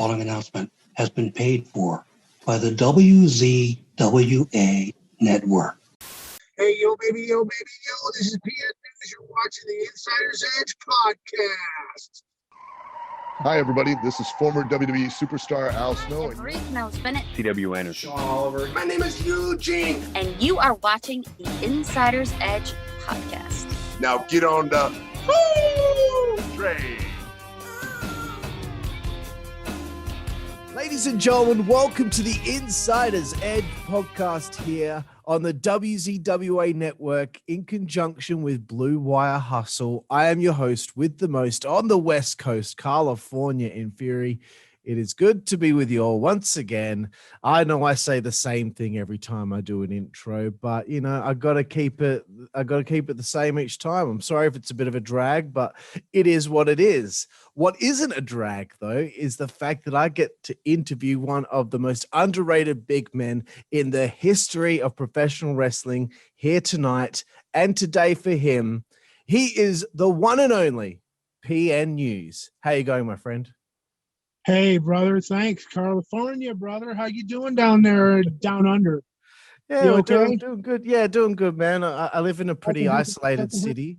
following announcement has been paid for by the WZWA Network. Hey, yo, baby, yo, this is PN News. You're watching the Insider's Edge podcast. Hi, everybody. This is former WWE superstar Al Snow. Reginald Bennett. CW Anderson. Sean Oliver. My name is Eugene. And you are watching the Insider's Edge podcast. Now get on the Train. Ladies and gentlemen, welcome to the Insider's Edge podcast here on the WZWA Network in conjunction with Blue Wire Hustle. I am your host with the most on the West Coast, Karlifornia in Fury. It is good to be with you all once again. I know I say the same thing every time I do an intro, but you know, I got to keep it the same each time. I'm sorry if it's a bit of a drag, but it is what it is. What isn't a drag though is the fact that I get to interview one of the most underrated big men in the history of professional wrestling here tonight and today for him. He is the one and only PN News. How you going, my friend? Hey, brother. Thanks. Karlifornia, brother. How you doing down there, down under? Yeah, you we're okay? doing good. Yeah, doing good, man. I live in a pretty isolated city,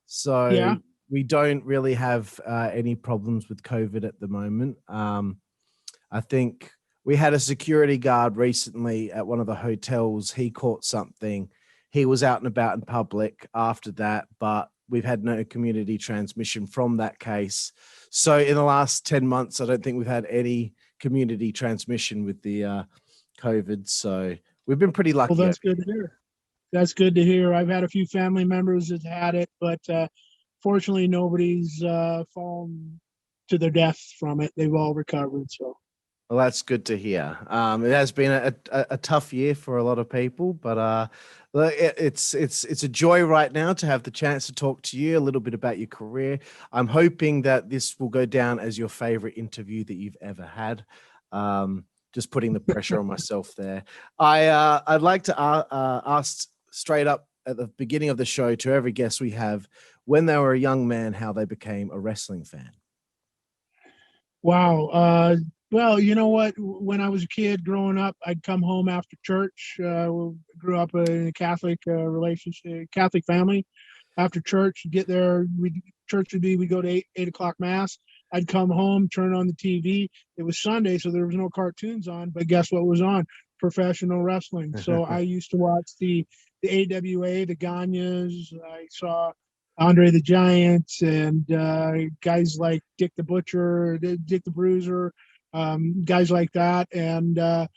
so yeah. We don't really have any problems with COVID at the moment. I think we had a security guard recently at one of the hotels. He caught something. He was out and about in public after that, but we've had no community transmission from that case. So in the last 10 months, I don't think we've had any community transmission with the COVID. So we've been pretty lucky. Well, that's good to hear. That's good to hear. I've had a few family members that had it, but fortunately, nobody's fallen to their death from it. They've all recovered. So. Well, that's good to hear. It has been a tough year for a lot of people, but it's a joy right now to have the chance to talk to you a little bit about your career. I'm hoping that this will go down as your favorite interview that you've ever had. Just putting the pressure on myself there. I'd like to ask straight up at the beginning of the show to every guest we have, when they were a young man, how they became a wrestling fan. Wow. Well, you know what? When I was a kid growing up, I'd come home after church. We grew up in a Catholic relationship, Catholic family. After church, get there, we'd go to 8 o'clock mass. I'd come home, turn on the TV. It was Sunday, so there was no cartoons on. But guess what was on? Professional wrestling. So I used to watch the AWA, the Ganyas. I saw Andre the Giant and guys like Dick the Butcher, Dick the Bruiser. Guys like that, and I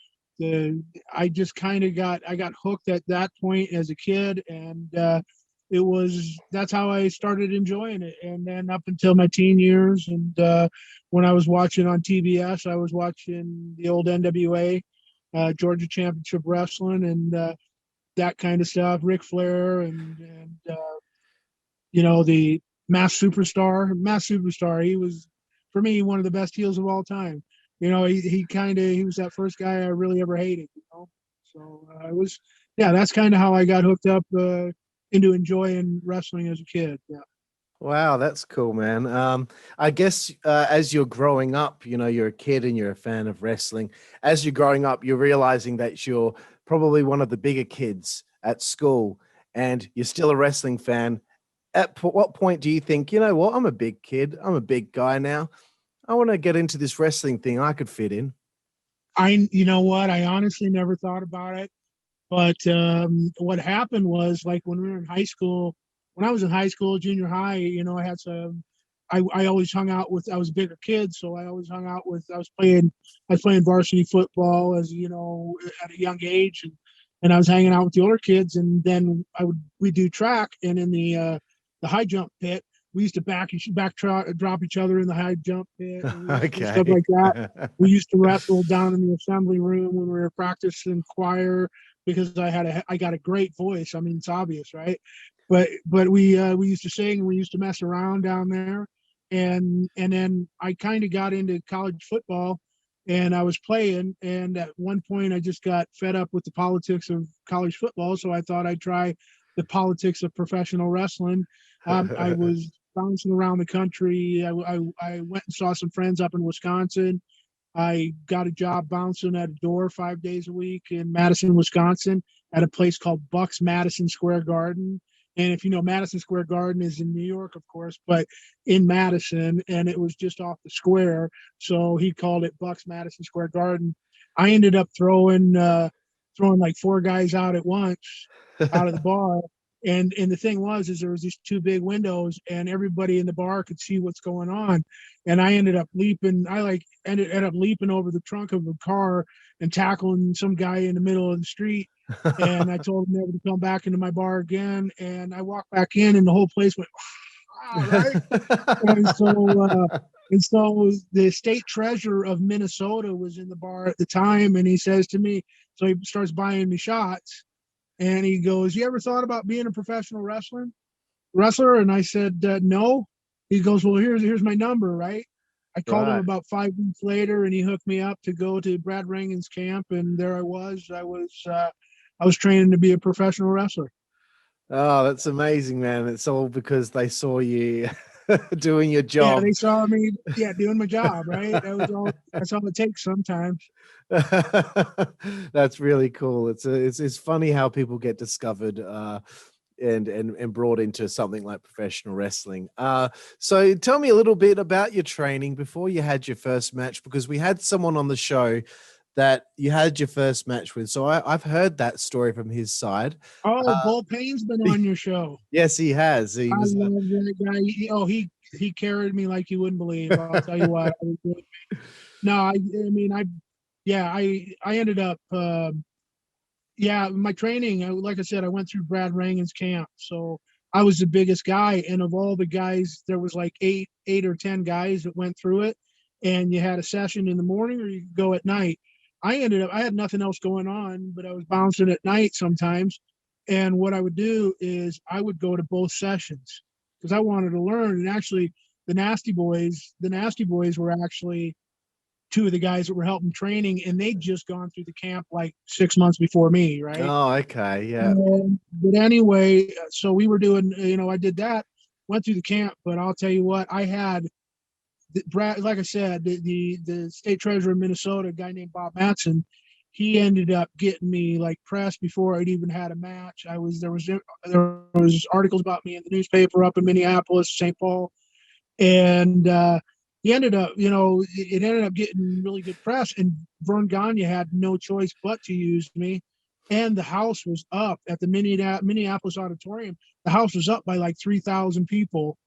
just kind of got hooked at that point as a kid, and that's how I started enjoying it. And then up until my teen years, and when I was watching on TBS, I was watching the old NWA, Georgia Championship Wrestling, and that kind of stuff. Ric Flair and you know, the Masked Superstar. He was, for me, one of the best heels of all time. You know, he was that first guy I really ever hated, you know. So that's kind of how I got hooked up into enjoying wrestling as a kid. Yeah. Wow, that's cool, man. I guess as you're growing up, you know, you're a kid and you're a fan of wrestling. As you're growing up, you're realizing that you're probably one of the bigger kids at school and you're still a wrestling fan. At what point do you think, you know what, I'm a big kid, I'm a big guy now, I want to get into this wrestling thing, I could fit in? You know what, I honestly never thought about it. But what happened was, like, when we were in high school, when I was in high school, junior high, you know, I always hung out with, I was a bigger kid, so I always hung out with, I was playing varsity football as, you know, at a young age, and I was hanging out with the older kids, and then we'd do track, and in the high jump pit, we used to drop each other in the high jump pit, and okay. stuff like that. We used to wrestle down in the assembly room when we were practicing choir, because I got a great voice. I mean, it's obvious, right? But we used to sing, and we used to mess around down there, and then I kind of got into college football, and I was playing, and at one point I just got fed up with the politics of college football, so I thought I'd try the politics of professional wrestling. I was bouncing around the country. I went and saw some friends up in Wisconsin, I got a job bouncing at a door 5 days a week in Madison, Wisconsin, at a place called Buck's Madison Square Garden. And if you know, Madison Square Garden is in New York, of course, but in Madison, and it was just off the square. So he called it Buck's Madison Square Garden. I ended up throwing like 4 guys out at once out of the bar. And the thing was, is there was these 2 big windows, and everybody in the bar could see what's going on. And I ended up leaping. Ended up leaping over the trunk of a car and tackling some guy in the middle of the street. And I told him never to come back into my bar again. And I walked back in, and the whole place went, wow, right? And so the state treasurer of Minnesota was in the bar at the time, and he says to me, so he starts buying me shots. And he goes, you ever thought about being a professional wrestler? And I said, no. He goes, well, here's my number, right? I called him about 5 weeks later, and he hooked me up to go to Brad Rangan's camp. And there I was. I was training to be a professional wrestler. Oh, that's amazing, man. It's all because they saw you doing your job. Yeah, they saw me, doing my job, right? That's all it takes sometimes. That's really cool. It's funny how people get discovered and brought into something like professional wrestling. So tell me a little bit about your training before you had your first match, because we had someone on the show that you had your first match with. So I've heard that story from his side. Oh, Bull Payne's been on your show. Yes, he has. I love that guy. He carried me like you wouldn't believe. I'll tell you what. No, I ended up, my training, like I said, I went through Brad Rangan's camp. So I was the biggest guy. And of all the guys, there was like eight or 10 guys that went through it. And you had a session in the morning or you could go at night. I had nothing else going on, but I was bouncing at night sometimes. And what I would do is I would go to both sessions because I wanted to learn. And actually the Nasty Boys were actually 2 of the guys that were helping training, and they'd just gone through the camp like 6 months before me. Right. Oh, okay. Yeah. But anyway, so we were doing, I did that, went through the camp, but I'll tell you what, I had Brad, like I said, the state treasurer of Minnesota, a guy named Bob Matson, he ended up getting me like pressed before I'd even had a match. There was articles about me in the newspaper up in Minneapolis, St. Paul, and he ended up, it ended up getting really good press. And Vern Gagne had no choice but to use me. And the house was up at the Minneapolis auditorium. The house was up by like 3,000 people.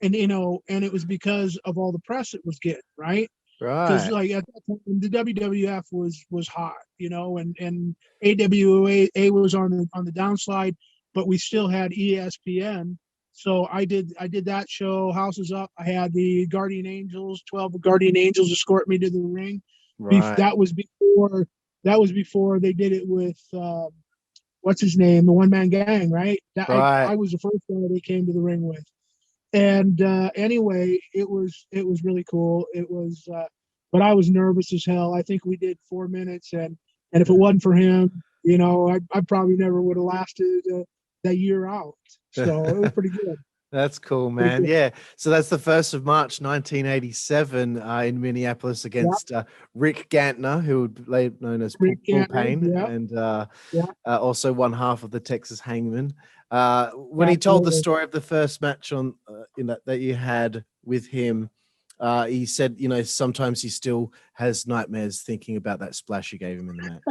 And, and it was because of all the press it was getting, right? Right. Because like at that time, the WWF was hot, and AWA was on the downslide, but we still had ESPN. So I did that show. House is up. I had the Guardian Angels, 12 Guardian Angels escort me to the ring. Right. That was before they did it with what's his name, the One Man Gang, right? I was the first guy they came to the ring with. And anyway, it was really cool. It was, but I was nervous as hell. I think we did 4 minutes, and if it wasn't for him, I probably never would have lasted that year out. So it was pretty good. That's cool, man. Yeah. So that's the 1st of March, 1987, in Minneapolis against Rick Gantner, who would be later known as Bull Payne, and also one half of the Texas Hangman. When he told the story of the first match on that you had with him, he said, sometimes he still has nightmares thinking about that splash you gave him in the match.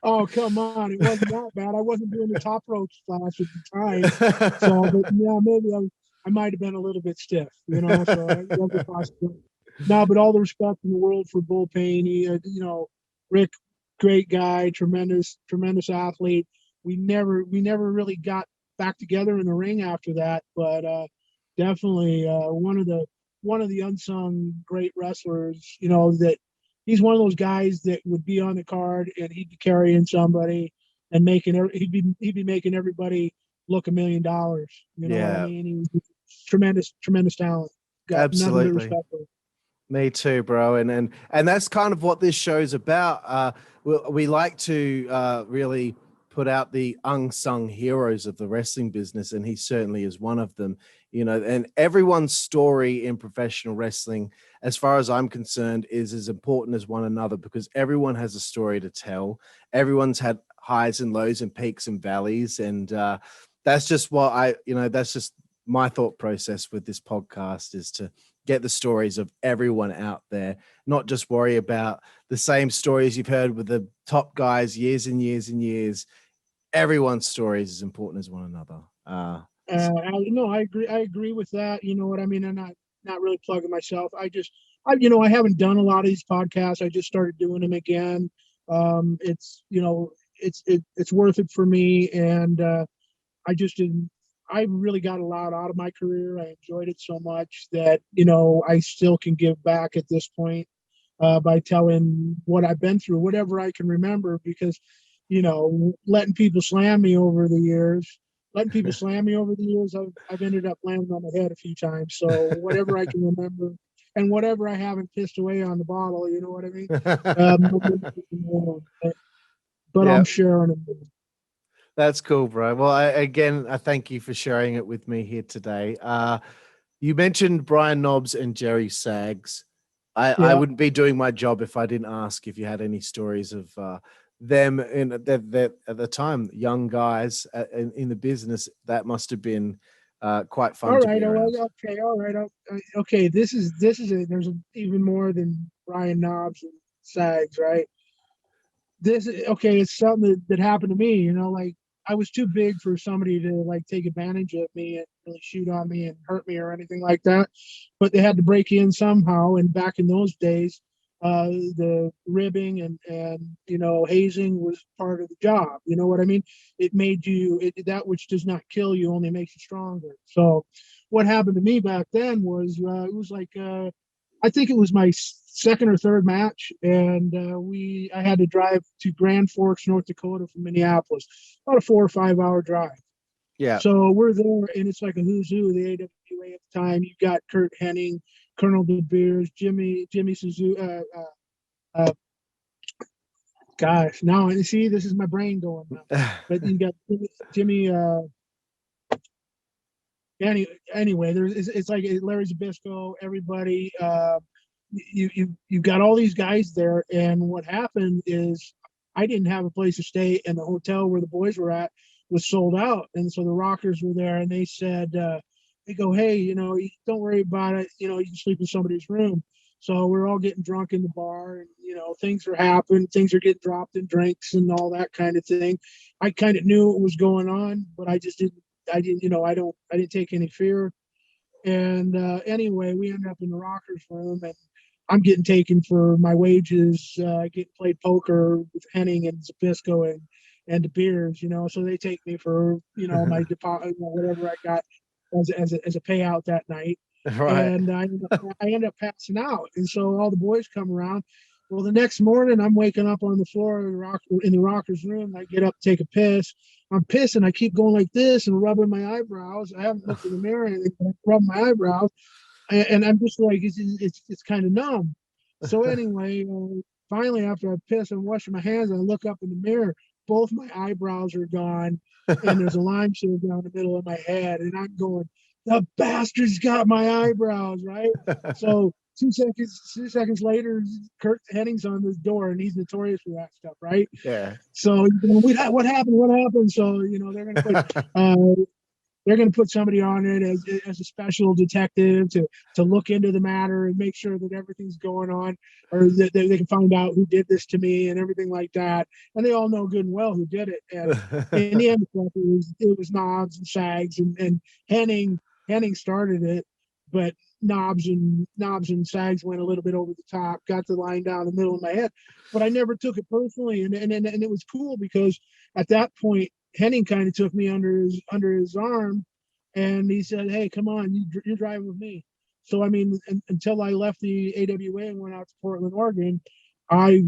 Oh, come on. It wasn't that bad. I wasn't doing the top rope splash at the time. So, but yeah, maybe I might have been a little bit stiff, so it wasn't possible. No, but all the respect in the world for Bull Payne. He, Rick, great guy, tremendous athlete. We never really got back together in the ring after that, but definitely one of the unsung great wrestlers, that he's one of those guys that would be on the card and he'd be carrying somebody and he'd be making everybody look $1 million. You know what I mean? He was tremendous talent. Got absolutely. Nothing but respect for him. Me too, bro. And that's kind of what this show's about. We like to really put out the unsung heroes of the wrestling business, and he certainly is one of them. you know, and everyone's story in professional wrestling, as far as I'm concerned, is as important as one another, because everyone has a story to tell. Everyone's had highs and lows and peaks and valleys. And that's just what that's just my thought process with this podcast, is to get the stories of everyone out there, not just worry about the same stories you've heard with the top guys years and years and years. Everyone's story is as important as one another. No, I agree. I agree with that. You know what I mean? I'm not really plugging myself. I haven't done a lot of these podcasts. I just started doing them again. It's worth it for me. And I really got a lot out of my career. I enjoyed it so much that, I still can give back at this point by telling what I've been through, whatever I can remember, because, letting people slam me over the years, I've ended up landing on the head a few times. So whatever I can remember and whatever I haven't pissed away on the bottle, you know what I mean? But Yeah. I'm sharing it. That's cool, bro. Well, I thank you for sharing it with me here today. You mentioned Brian Knobs and Jerry Sags. I wouldn't be doing my job if I didn't ask if you had any stories of them at the time, young guys in the business. That must have been quite fun to be around. Okay. This is there's even more than Brian Knobs and Sags, right? It's something that happened to me, like I was too big for somebody to like take advantage of me and really shoot on me and hurt me or anything like that. But they had to break in somehow. And back in those days, the ribbing and hazing was part of the job. You know what I mean? It made you that which does not kill you only makes you stronger. So what happened to me back then was it was like I think it was my second or third match, and I had to drive to Grand Forks, North Dakota from Minneapolis, about a 4 or 5 hour drive. Yeah. So we're there, and it's like a who's who of the AWA at the time. You got Kurt Hennig, Colonel De Beers, Jimmy Suzuki. Gosh, now you see, this is my brain going now. But you got Jimmy. Anyway, it's like Larry Zbyszko, everybody. You got all these guys there, and what happened is I didn't have a place to stay, and the hotel where the boys were at was sold out, and so the Rockers were there, and they said, they go, hey, don't worry about it, you can sleep in somebody's room. So we're all getting drunk in the bar, and things are happening, things are getting dropped in drinks and all that kind of thing. I kind of knew what was going on, but I didn't take any fear. And anyway, we ended up in the Rockers room, and I'm getting taken for my wages. Getting played poker with Hennig and Zbyszko and De Beers, so they take me for my deposit, whatever I got as a payout that night. Right. And I end up passing out, and so all the boys come around. Well, the next morning I'm waking up on the floor in the Rockers room. I get up, take a piss. I'm pissing. I keep going like this and rubbing my eyebrows. I haven't looked in the mirror and rubbed my eyebrows, and I'm just like it's kind of numb. So anyway, finally after I piss and washing my hands, I look up in the mirror. Both my eyebrows are gone, and there's a line shave down the middle of my head, and I'm going, the bastard's got my eyebrows, right? So 2 seconds later, Kurt Hennig's on the door, and he's notorious for that stuff, right? Yeah. So what happened? So they're going to put somebody on it as a special detective to look into the matter and make sure that everything's going on, or that they can find out who did this to me and everything like that. And they all know good and well who did it. And in the end, it was Knobs and Sags and Hennig started it, but Knobs and Sags went a little bit over the top, got the line down the middle of my head. But I never took it personally, and it was cool because at that point Hennig kind of took me under his arm, and he said, "Hey, come on, you're driving with me." So I mean, until I left the AWA and went out to Portland, Oregon, I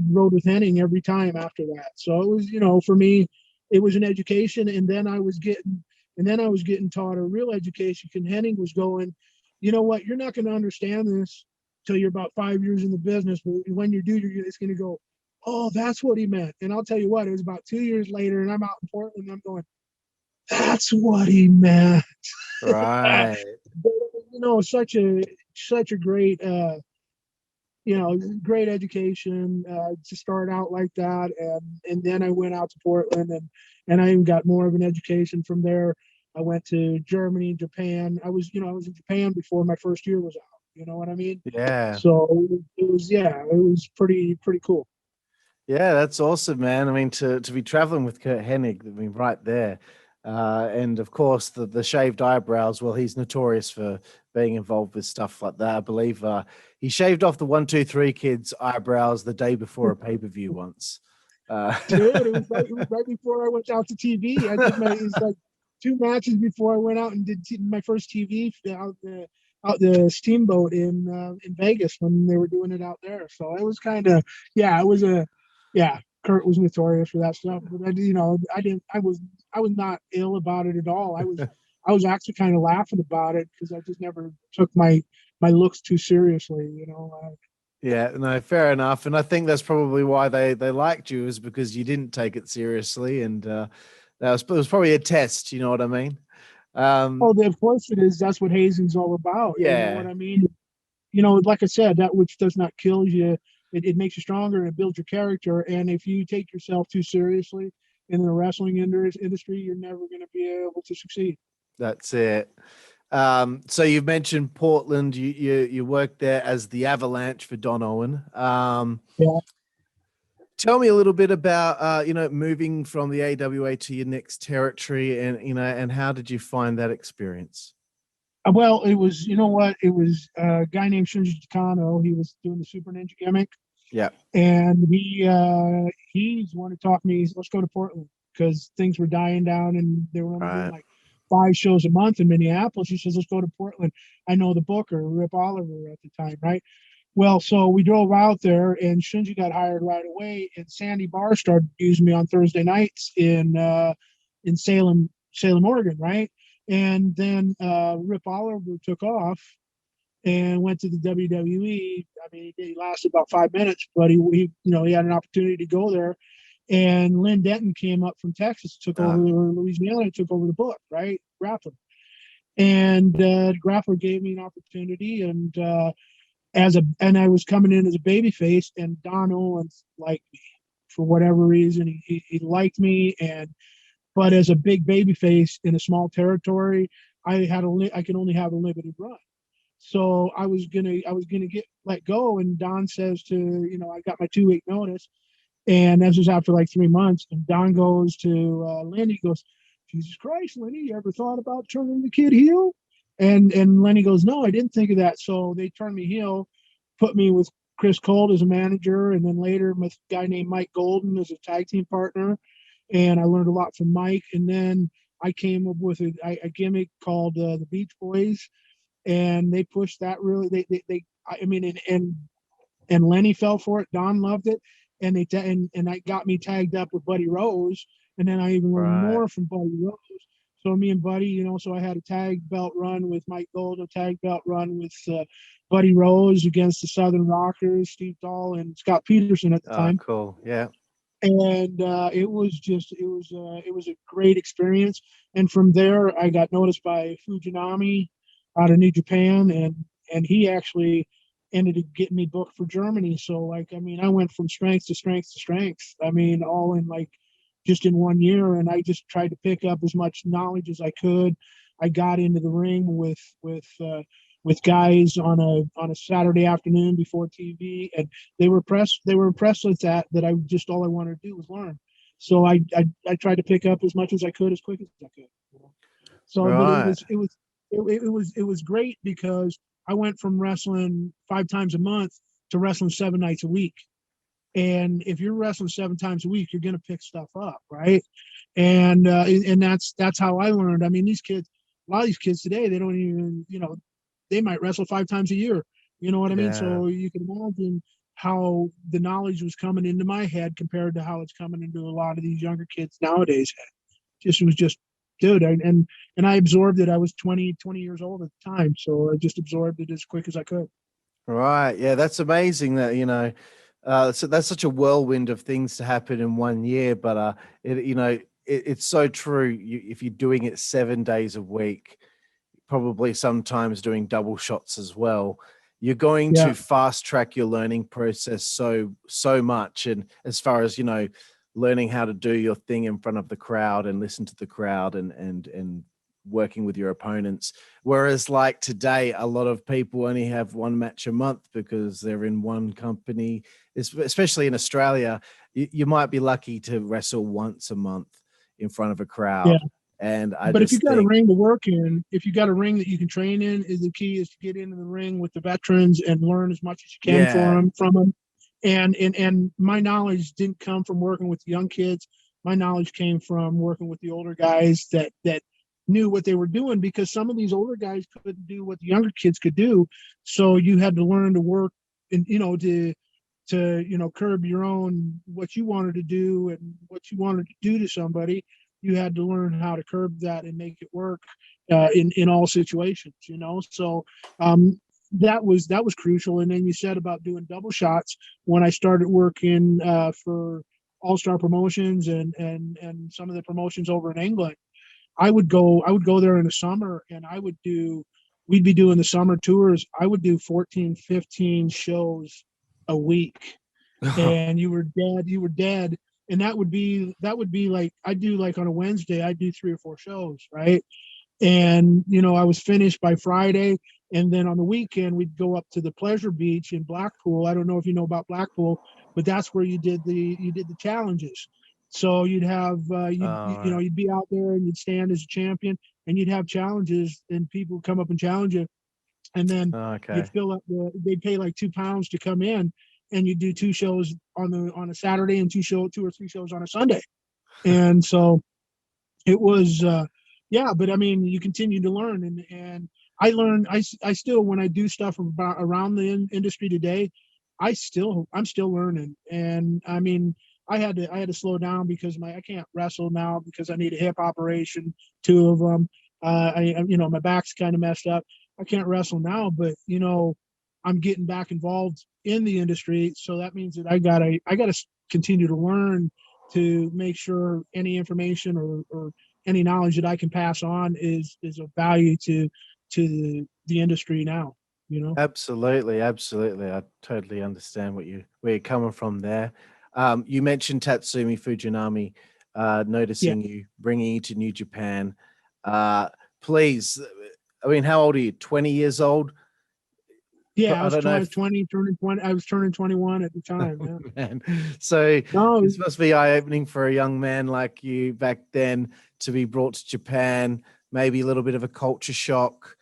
rode with Hennig every time after that. So it was, for me, it was an education, and then I was getting taught a real education. And Hennig was going, you know what, you're not going to understand this till you're about 5 years in the business, but when you do, it's going to go, oh, that's what he meant. And I'll tell you what, it was about 2 years later, and I'm out in Portland, and I'm going, that's what he meant. Right. But, such a great, great education to start out like that, and then I went out to Portland, and I even got more of an education from there. I went to Germany, Japan. I was in Japan before my first year was out. You know what I mean? Yeah. So it was pretty cool. Yeah, that's awesome, man. I mean, to be traveling with Kurt Hennig, I mean, right there. And of course, the shaved eyebrows. Well, he's notorious for being involved with stuff like that. I believe he shaved off the 1, 2, 3 kids' eyebrows the day before a pay-per-view once. Dude, it was right before I went out to TV. It was like 2 matches before I went out and did my first TV out the Steamboat in Vegas when they were doing it out there. So it was kind of, Kurt was notorious for that stuff, but I was not ill about it at all. I was actually kind of laughing about it because I just never took my looks too seriously, Yeah, no, fair enough. And I think that's probably why they liked you, is because you didn't take it seriously. And it was probably a test, you know what I mean? Of course it is. That's what hazing's all about. Yeah. You know what I mean? Like I said, that which does not kill you, it makes you stronger and it builds your character. And if you take yourself too seriously in the wrestling industry, you're never going to be able to succeed. That's it. So you've mentioned Portland. You worked there as the Avalanche for Don Owen. Yeah. Tell me a little bit about moving from the AWA to your next territory, and how did you find that experience? Well, it was it was a guy named Shinji Takano. He was doing the Super Ninja gimmick. Yeah. And he's wanted to talk to me. Let's go to Portland, because things were dying down and they were only doing like 5 shows a month in Minneapolis. He says, let's go to Portland. I know the booker, Rip Oliver at the time, right? Well, so we drove out there, and Shinji got hired right away, and Sandy Barr started using me on Thursday nights in Salem, Oregon, right? And then Rip Oliver took off and went to the WWE. I mean, he lasted about 5 minutes, but he had an opportunity to go there. And Lynn Denton came up from Texas, took over Louisiana, took over the book, right? Grappler. And Grappler gave me an opportunity, and I was coming in as a babyface, and Don Owens liked me for whatever reason. He liked me, but as a big babyface in a small territory, I could only have a limited run. So I was gonna get let go, and Don says I got my 2-week notice, and this was after like 3 months. And Don goes to Lenny, goes, Jesus Christ, Lenny, you ever thought about turning the kid heel? And Lenny goes, no, I didn't think of that. So they turned me heel, put me with Chris Colt as a manager, and then later with a guy named Mike Golden as a tag team partner. And I learned a lot from Mike. And then I came up with a gimmick called the Beach Boys, and they pushed that really. And Lenny fell for it. Don loved it, and I got me tagged up with Buddy Rose, and then I even learned more from Buddy Rose. So me and Buddy, so I had a tag belt run with Mike Gold, a tag belt run with Buddy Rose against the Southern Rockers, Steve Dahl and Scott Peterson at the time. Cool, yeah. And it was a great experience. And from there, I got noticed by Fujinami out of New Japan, and he actually ended up getting me booked for Germany. So I went from strength to strength to strength. I mean, all in just in 1 year, and I just tried to pick up as much knowledge as I could. I got into the ring with guys on a Saturday afternoon before TV, and they were impressed with that I just all I wanted to do was learn. So I tried to pick up as much as I could as quick as I could. So but it was great, because I went from wrestling 5 times a month to wrestling 7 nights a week. And if you're wrestling 7 times a week, you're going to pick stuff up, right? And that's how I learned. I mean, a lot of these kids today, they don't even, they might wrestle 5 times a year. You know what I mean? So you can imagine how the knowledge was coming into my head compared to how it's coming into a lot of these younger kids nowadays' head. It was just, dude, and I absorbed it. I was 20 years old at the time, so I just absorbed it as quick as I could. Right. Yeah, that's amazing that, so that's such a whirlwind of things to happen in 1 year, but it's so true. If you're doing it 7 days a week, probably sometimes doing double shots as well, you're going to fast track your learning process so much. And as far as, you know, learning how to do your thing in front of the crowd and listen to the crowd and working with your opponents. Whereas like today, a lot of people only have one match a month because they're in one company, especially in Australia. You might be lucky to wrestle once a month in front of a crowd. Yeah. And but if you got a ring to work in, if you got a ring that you can train in, is the key is to get into the ring with the veterans and learn as much as you can from them. And my knowledge didn't come from working with young kids. My knowledge came from working with the older guys that knew what they were doing, because some of these older guys couldn't do what the younger kids could do. So you had to learn to work and, you know, to curb your own, what you wanted to do and what you wanted to do to somebody. You had to learn how to curb that and make it work in all situations, you know? So that was crucial. And then you said about doing double shots. When I started working for All-Star Promotions and some of the promotions over in England, I would go there in the summer, and we'd be doing the summer tours. I would do 14, 15 shows a week, and you were dead. And that would be like, I'd do like on a Wednesday, I'd do 3 or 4 shows, right? And, you know, I was finished by Friday. And then on the weekend, we'd go up to the Pleasure Beach in Blackpool. I don't know if you know about Blackpool, but that's where you did the challenges. So you'd have, you'd be out there and you'd stand as a champion, and you'd have challenges, and people would come up and challenge you. And then you'd fill up they'd pay like £2 to come in, and you do 2 shows on a Saturday and 2 or 3 shows on a Sunday. And so it was, but I mean, you continue to learn, and I learn, I still, when I do stuff around the industry today, I'm still learning. And I mean, I had to slow down because I can't wrestle now because I need a hip operation, 2 of them. My back's kind of messed up. I can't wrestle now, but you know, I'm getting back involved in the industry. So that means that I gotta continue to learn to make sure any information or any knowledge that I can pass on is of value to the industry now, you know? Absolutely. I totally understand where you're coming from there. You mentioned Tatsumi Fujinami, noticing you, bringing you to New Japan. Please, I mean, how old are you? 20 years old? Yeah, I was turning 20. I was turning 21 at the time. Yeah. Man. So this must be eye-opening for a young man like you back then to be brought to Japan. Maybe a little bit of a culture shock.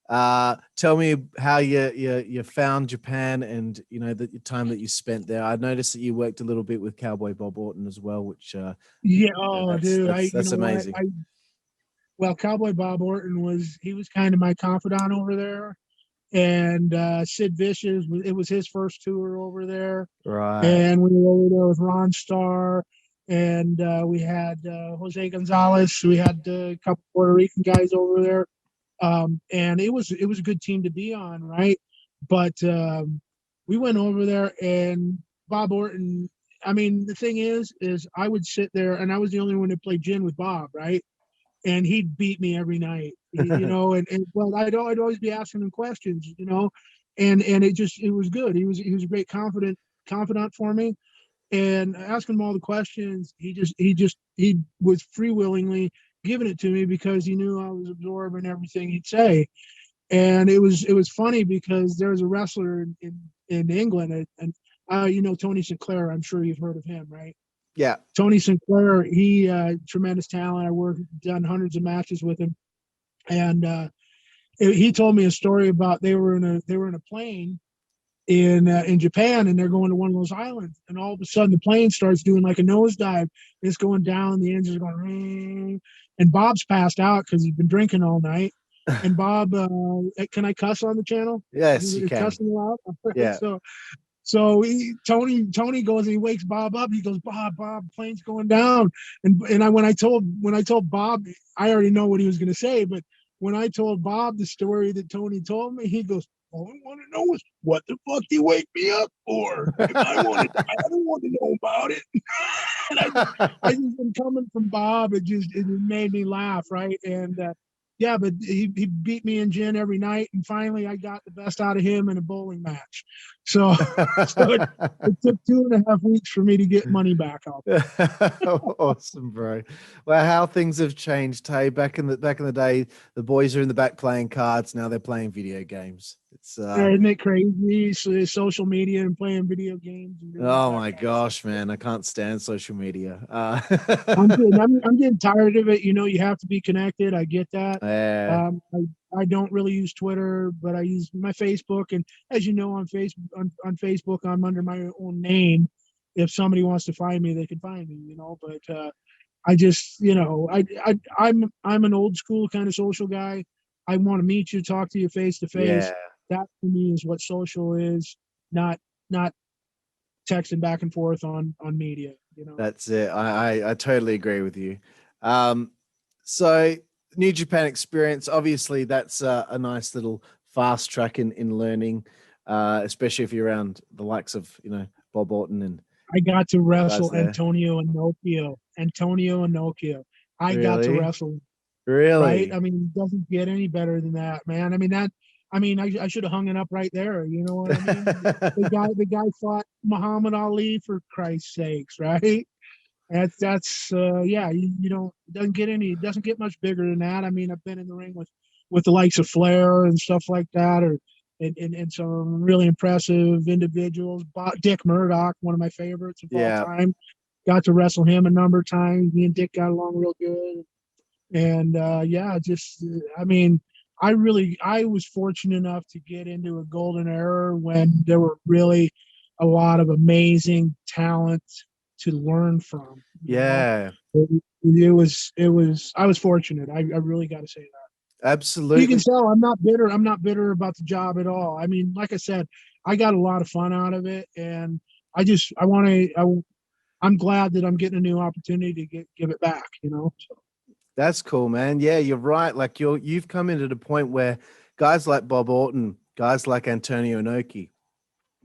Tell me how you found Japan, and you know the time that you spent there. I noticed that you worked a little bit with Cowboy Bob Orton as well, which that's amazing. Well, Cowboy Bob Orton was kind of my confidant over there. And Sid Vicious, it was his first tour over there. Right. And we were over there with Ron Starr, and we had Jose Gonzalez. We had a couple Puerto Rican guys over there. And it was a good team to be on, right? But we went over there, and Bob Orton, I mean, the thing is I would sit there, and I was the only one that played gin with Bob, right? And he'd beat me every night, you know, and well, I'd always be asking him questions, you know, and it was good. He was a great confidant for me, and asking him all the questions, he was freewillingly giving it to me because he knew I was absorbing everything he'd say. And it was funny because there was a wrestler in England, and you know, Tony Sinclair, I'm sure you've heard of him, right? Yeah. Tony Sinclair, he tremendous talent. I done hundreds of matches with him. And he told me a story about they were in a plane in Japan, and they're going to one of those islands, and all of a sudden the plane starts doing like a nosedive. It's going down, the engines are going ring, and Bob's passed out because he's been drinking all night. And Bob, can I cuss on the channel? Yes, you can. Cussing allowed? Yeah. So Tony goes and he wakes Bob up. He goes, Bob, plane's going down. And when I told Bob, I already know what he was going to say. But when I told Bob the story that Tony told me, he goes, all I want to know is what the fuck do you wake me up for? If I don't want to know about it. And I just been coming from Bob. It made me laugh, right? And yeah, but he beat me in gin every night, and finally I got the best out of him in a bowling match. So it took 2.5 weeks for me to get money back out. Awesome, bro. Well, how things have changed, hey. Back in the day, the boys are in the back playing cards. Now they're playing video games. It's Isn't it crazy? So, social media and playing video games. And doing oh that my kind of gosh, stuff. man, I can't stand social media. I'm getting tired of it. You have to be connected. I get that. Yeah. I don't really use Twitter, but I use my Facebook. And as you know, on Facebook, I'm under my own name. If somebody wants to find me, they can find me. But I just, I'm an old school kind of social guy. I want to meet you, talk to you face to face. Yeah. That for me is what social is, not texting back and forth on media. That's it. I totally agree with you. So New Japan experience, obviously that's a nice little fast track in learning, especially if you're around the likes of, Bob Orton and I got to wrestle there. Antonio Inoki. I got to Really? wrestle. Really? Right? I mean, it doesn't get any better than that, man. I should have hung it up right there. You know what I mean? The guy fought Muhammad Ali, for Christ's sakes, right? That's yeah. You don't it doesn't get much bigger than that. I mean, I've been in the ring with the likes of Flair and stuff like that, and some really impressive individuals. Dick Murdoch, one of my favorites of all time. Got to wrestle him a number of times. Me and Dick got along real good. And I was fortunate enough to get into a golden era when there were really a lot of amazing talent to learn from. Yeah. It was I was fortunate. I really got to say that. Absolutely. You can tell I'm not bitter. I'm not bitter about the job at all. I mean, like I said, I got a lot of fun out of it, and I'm glad that I'm getting a new opportunity to give it back, So. That's cool, man. Yeah, you're right. Like you've come into the point where guys like Bob Orton, guys like Antonio Inoki,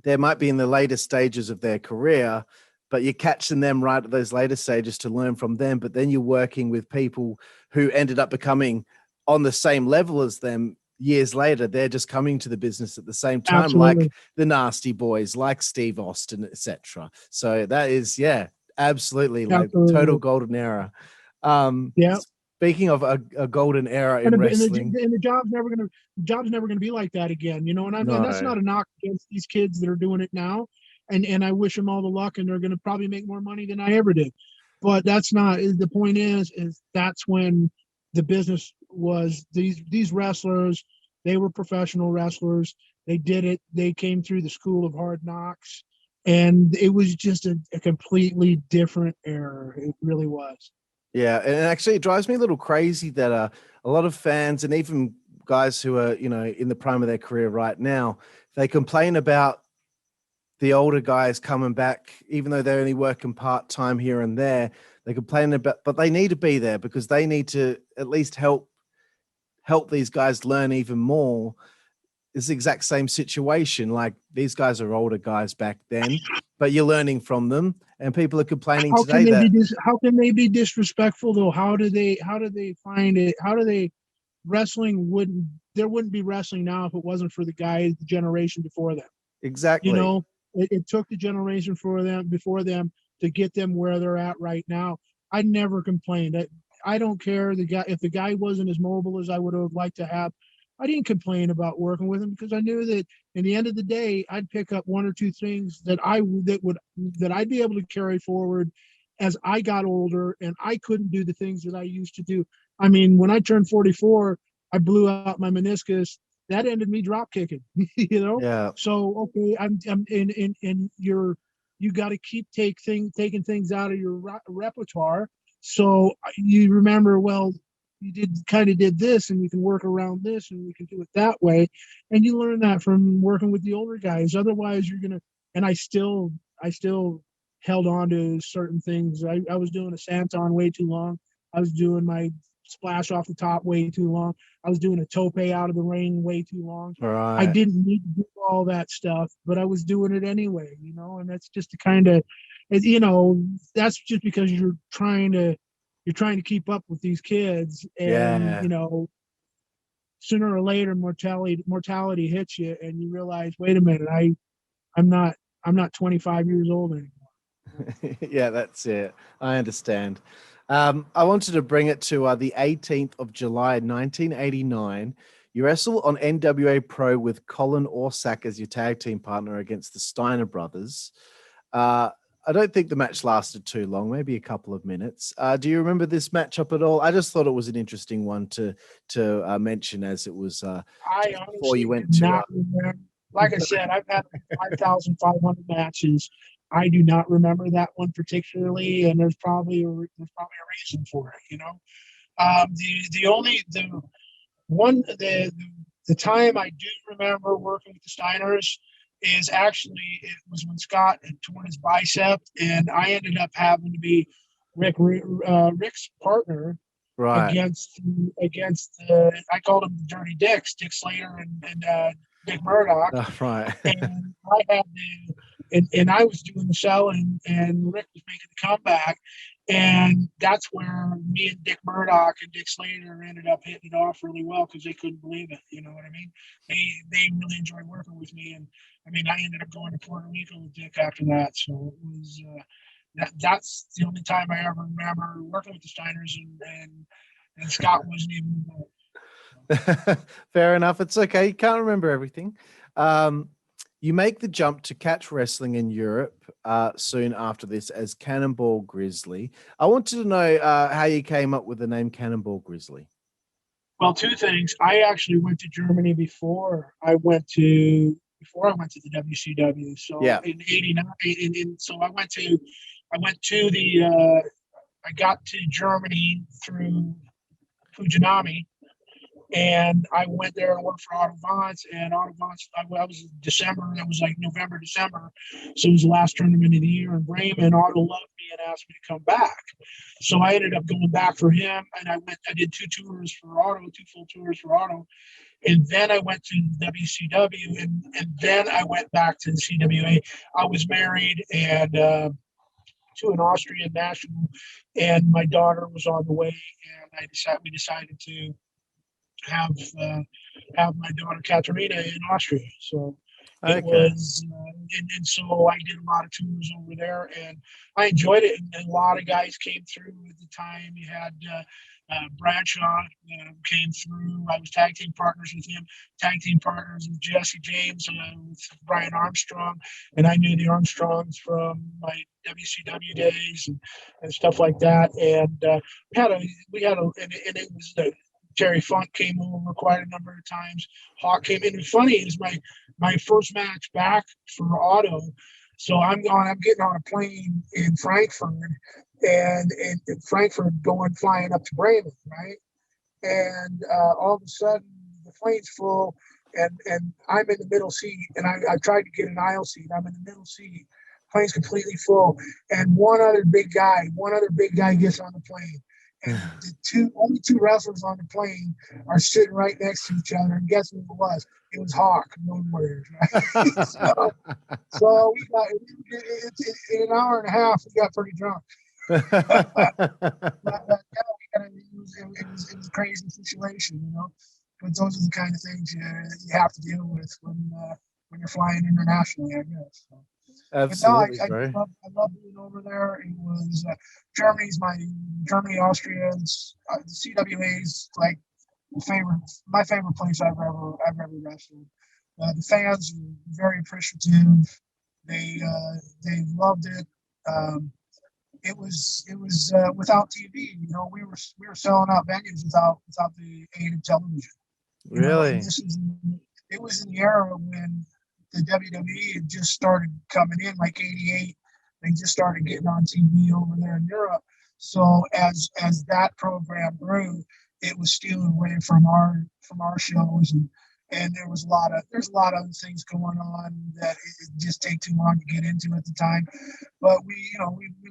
they might be in the later stages of their career, but you're catching them right at those later stages to learn from them. But then you're working with people who ended up becoming on the same level as them years later. They're just coming to the business at the same time, Absolutely. like the Nasty Boys, like Steve Austin, etc. So that is, absolutely. Like total golden era. Yeah. Speaking of a golden era in wrestling, and the job's never gonna be like that again, And that's not a knock against these kids that are doing it now, and I wish them all the luck, and they're gonna probably make more money than I ever did. But that's not the point. Is that's when the business was these wrestlers. They were professional wrestlers. They did it. They came through the school of hard knocks, and it was just a completely different era. It really was. Yeah, and actually it drives me a little crazy that a lot of fans and even guys who are, in the prime of their career right now, they complain about the older guys coming back, even though they're only working part-time here and there. They complain about, but they need to be there because they need to at least help these guys learn even more. It's the exact same situation. Like these guys are older guys back then, but you're learning from them, and people are complaining today that how can they be disrespectful though? How do they find it? How do they there wouldn't be wrestling now if it wasn't for the generation before them. Exactly. It took the generation before them to get them where they're at right now. I never complained. I don't care if the guy wasn't as mobile as I would have liked to have. I didn't complain about working with him because I knew that in the end of the day, I'd pick up one or two things that I'd be able to carry forward as I got older, and I couldn't do the things that I used to do. I mean, when I turned 44, I blew out my meniscus. That ended me drop kicking, Yeah. So, okay, I'm in you got to keep taking things out of your repertoire. So you remember, well, you did this, and you can work around this, and we can do it that way. And you learn that from working with the older guys. Otherwise, and I still held on to certain things. I was doing a Santon way too long. I was doing my splash off the top way too long. I was doing a tope out of the ring way too long. Right. I didn't need to do all that stuff, but I was doing it anyway, and that's just the kind of, that's just because you're trying to keep up with these kids, and Yeah. Sooner or later mortality hits you, and you realize, wait a minute, I'm not 25 years old anymore. Yeah, that's it. I understand. I wanted to bring it to the 18th of July, 1989. You wrestle on NWA Pro with Colin Orsack as your tag team partner against the Steiner brothers. I don't think the match lasted too long, maybe a couple of minutes. Do you remember this matchup at all? I just thought it was an interesting one to mention, as it was I before honestly you went do to. not remember. Like I said, I've had 5,500 matches. I do not remember that one particularly, and there's probably a reason for it. The time I do remember working with the Steiners is actually, it was when Scott had torn his bicep, and I ended up having to be Rick's partner Right. against I called them the Dirty Dicks, Dick Slater and Dick Murdoch. Right. And I had and I was doing the selling, and Rick was making the comeback, and that's where me and Dick Murdoch and Dick Slater ended up hitting it off really well, because they couldn't believe it. You know what I mean? They really enjoyed working with me, and I mean, I ended up going to Puerto Rico with Dick after that. So it was that's the only time I ever remember working with the Steiners, and Scott wasn't even there. Fair enough. It's okay. You can't remember everything. You make the jump to Catch Wrestling in Europe soon after this as Cannonball Grizzly. I wanted to know how you came up with the name Cannonball Grizzly. Well, two things. I actually went to Germany before I went to the WCW. So in '89, so I went to the I got to Germany through Fujinami. And I went there and worked for Otto Vance, and Otto Vance, I was in December, that was like November, December. So it was the last tournament of the year in Bremen. Otto loved me and asked me to come back. So I ended up going back for him, and I did 2 tours for Otto, 2 full tours for Otto. And then I went to WCW, and then I went back to the CWA. I was married and to an Austrian national, and my daughter was on the way, and we decided to have my daughter Katerina in Austria. So it was, and so I did a lot of tours over there, and I enjoyed it. And a lot of guys came through at the time. You had Bradshaw came through. I was tag team partners with him, tag team partners with Jesse James, with Brian Armstrong, and I knew the Armstrongs from my WCW days and stuff like that. And and it was Terry Funk came over quite a number of times. Hawk came in. It's funny, it was my first match back for Otto. So I'm getting on a plane in Frankfurt, and in Frankfurt flying up to Bremen, right? And all of a sudden the plane's full, and I'm in the middle seat, and I tried to get an aisle seat. I'm in the middle seat. Plane's completely full, and one other big guy gets on the plane. And the only two wrestlers on the plane are sitting right next to each other. And guess who it was? It was Hawk, Road Warriors. Right? so we got in an hour and a half. We got pretty drunk. It was a crazy situation, But those are the kind of things you have to deal with when you're flying internationally, I guess. So. Absolutely, I love being over there. It was Germany, Austria, the CWA is like my favorite place I've ever wrestled. The fans were very appreciative. They loved it. It was without TV. We were selling out venues without the aid of television. Really? It was in the era when the WWE had just started coming in, like '88. They just started getting on TV over there in Europe. So as that program grew, it was stealing away from our shows, and there's a lot of other things going on that it just take too long to get into at the time. But we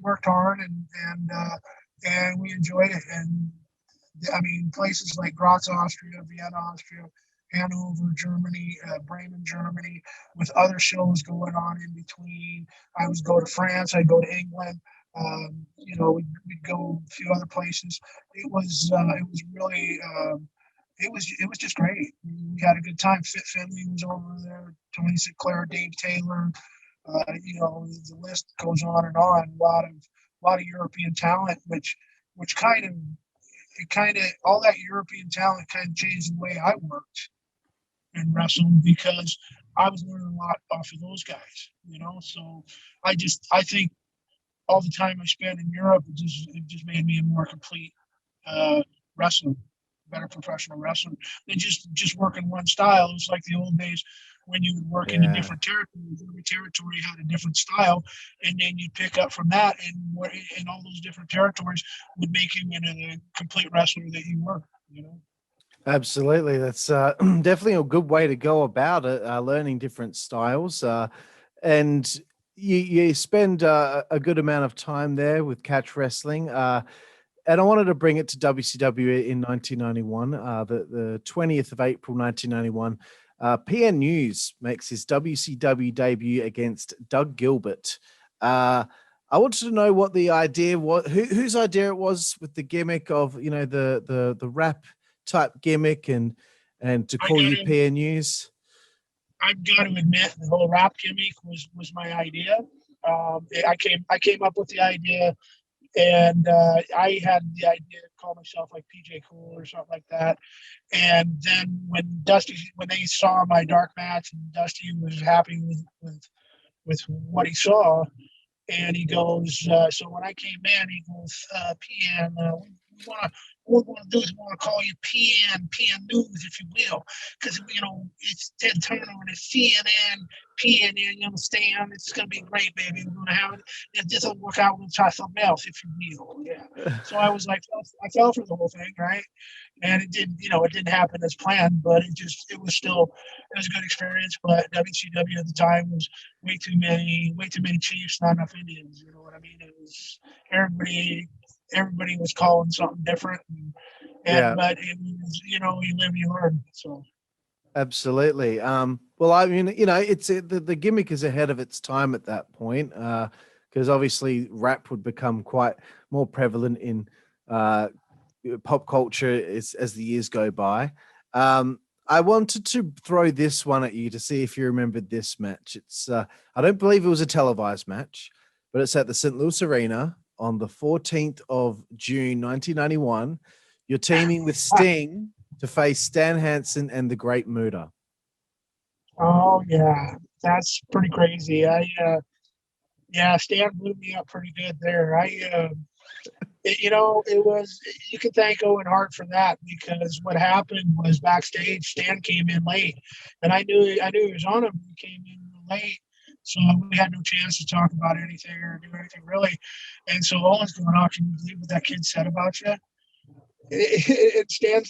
worked hard and we enjoyed it. And I mean, places like Graz, Austria, Vienna, Austria, Hanover, Germany, Bremen, Germany, with other shows going on in between. I would go to France, I'd go to England. We'd go a few other places. It was really it was just great. We had a good time. Fit Finley was over there, Tony Sinclair, Dave Taylor. The list goes on and on. A lot of European talent, which kind of all that European talent kind of changed the way I worked and wrestled, because I was learning a lot off of those guys. So I think all the time I spent in Europe, it just made me a more complete wrestler, better professional wrestler than just working one style. It was like the old days when you would work in a different territory. Every territory had a different style, and then you'd pick up from that, and all those different territories would make you into the complete wrestler that you were. Absolutely. That's definitely a good way to go about it, learning different styles. And you spend a good amount of time there with catch wrestling. And I wanted to bring it to WCW in 1991, the 20th of April, 1991. PN News makes his WCW debut against Doug Gilbert. I wanted to know what the idea was, whose idea it was with the gimmick of, the rap type gimmick and to call you PN News. I've got to admit, the whole rap gimmick was my idea. I came up with the idea, and I had the idea to call myself like PJ Cool or something like that. And then when they saw my dark match, and Dusty was happy with what he saw, and he goes, so when I came in, he goes, PN, what we want to do is we want to call you PN News, if you will, because it's Ted Turner and it's CNN, PN, you understand? It's gonna be great, baby. We're gonna have it. If this doesn't work out, we're gonna try something else, if you will. Yeah. So I was like, I fell for the whole thing, right? And it didn't happen as planned, but it was a good experience. But WCW at the time was way too many Chiefs, not enough Indians. You know what I mean? It was everybody was calling something different, but it was, you live, you learn. So absolutely. Well, I mean, it's the gimmick is ahead of its time at that point, because obviously rap would become quite more prevalent in pop culture as the years go by. I wanted to throw this one at you to see if you remembered this match. It's I don't believe it was a televised match, but it's at the St. Louis Arena on the 14th of June, 1991. You're teaming with Sting to face Stan Hansen and the Great Muta. Oh yeah, that's pretty crazy. Stan blew me up pretty good there. It was, you can thank Owen Hart for that, because what happened was backstage, Stan came in late, and I knew he was on him. He came in late, so we had no chance to talk about anything or do anything really. And so Owen's going, "Oh, can you believe what that kid said about you?" And Stan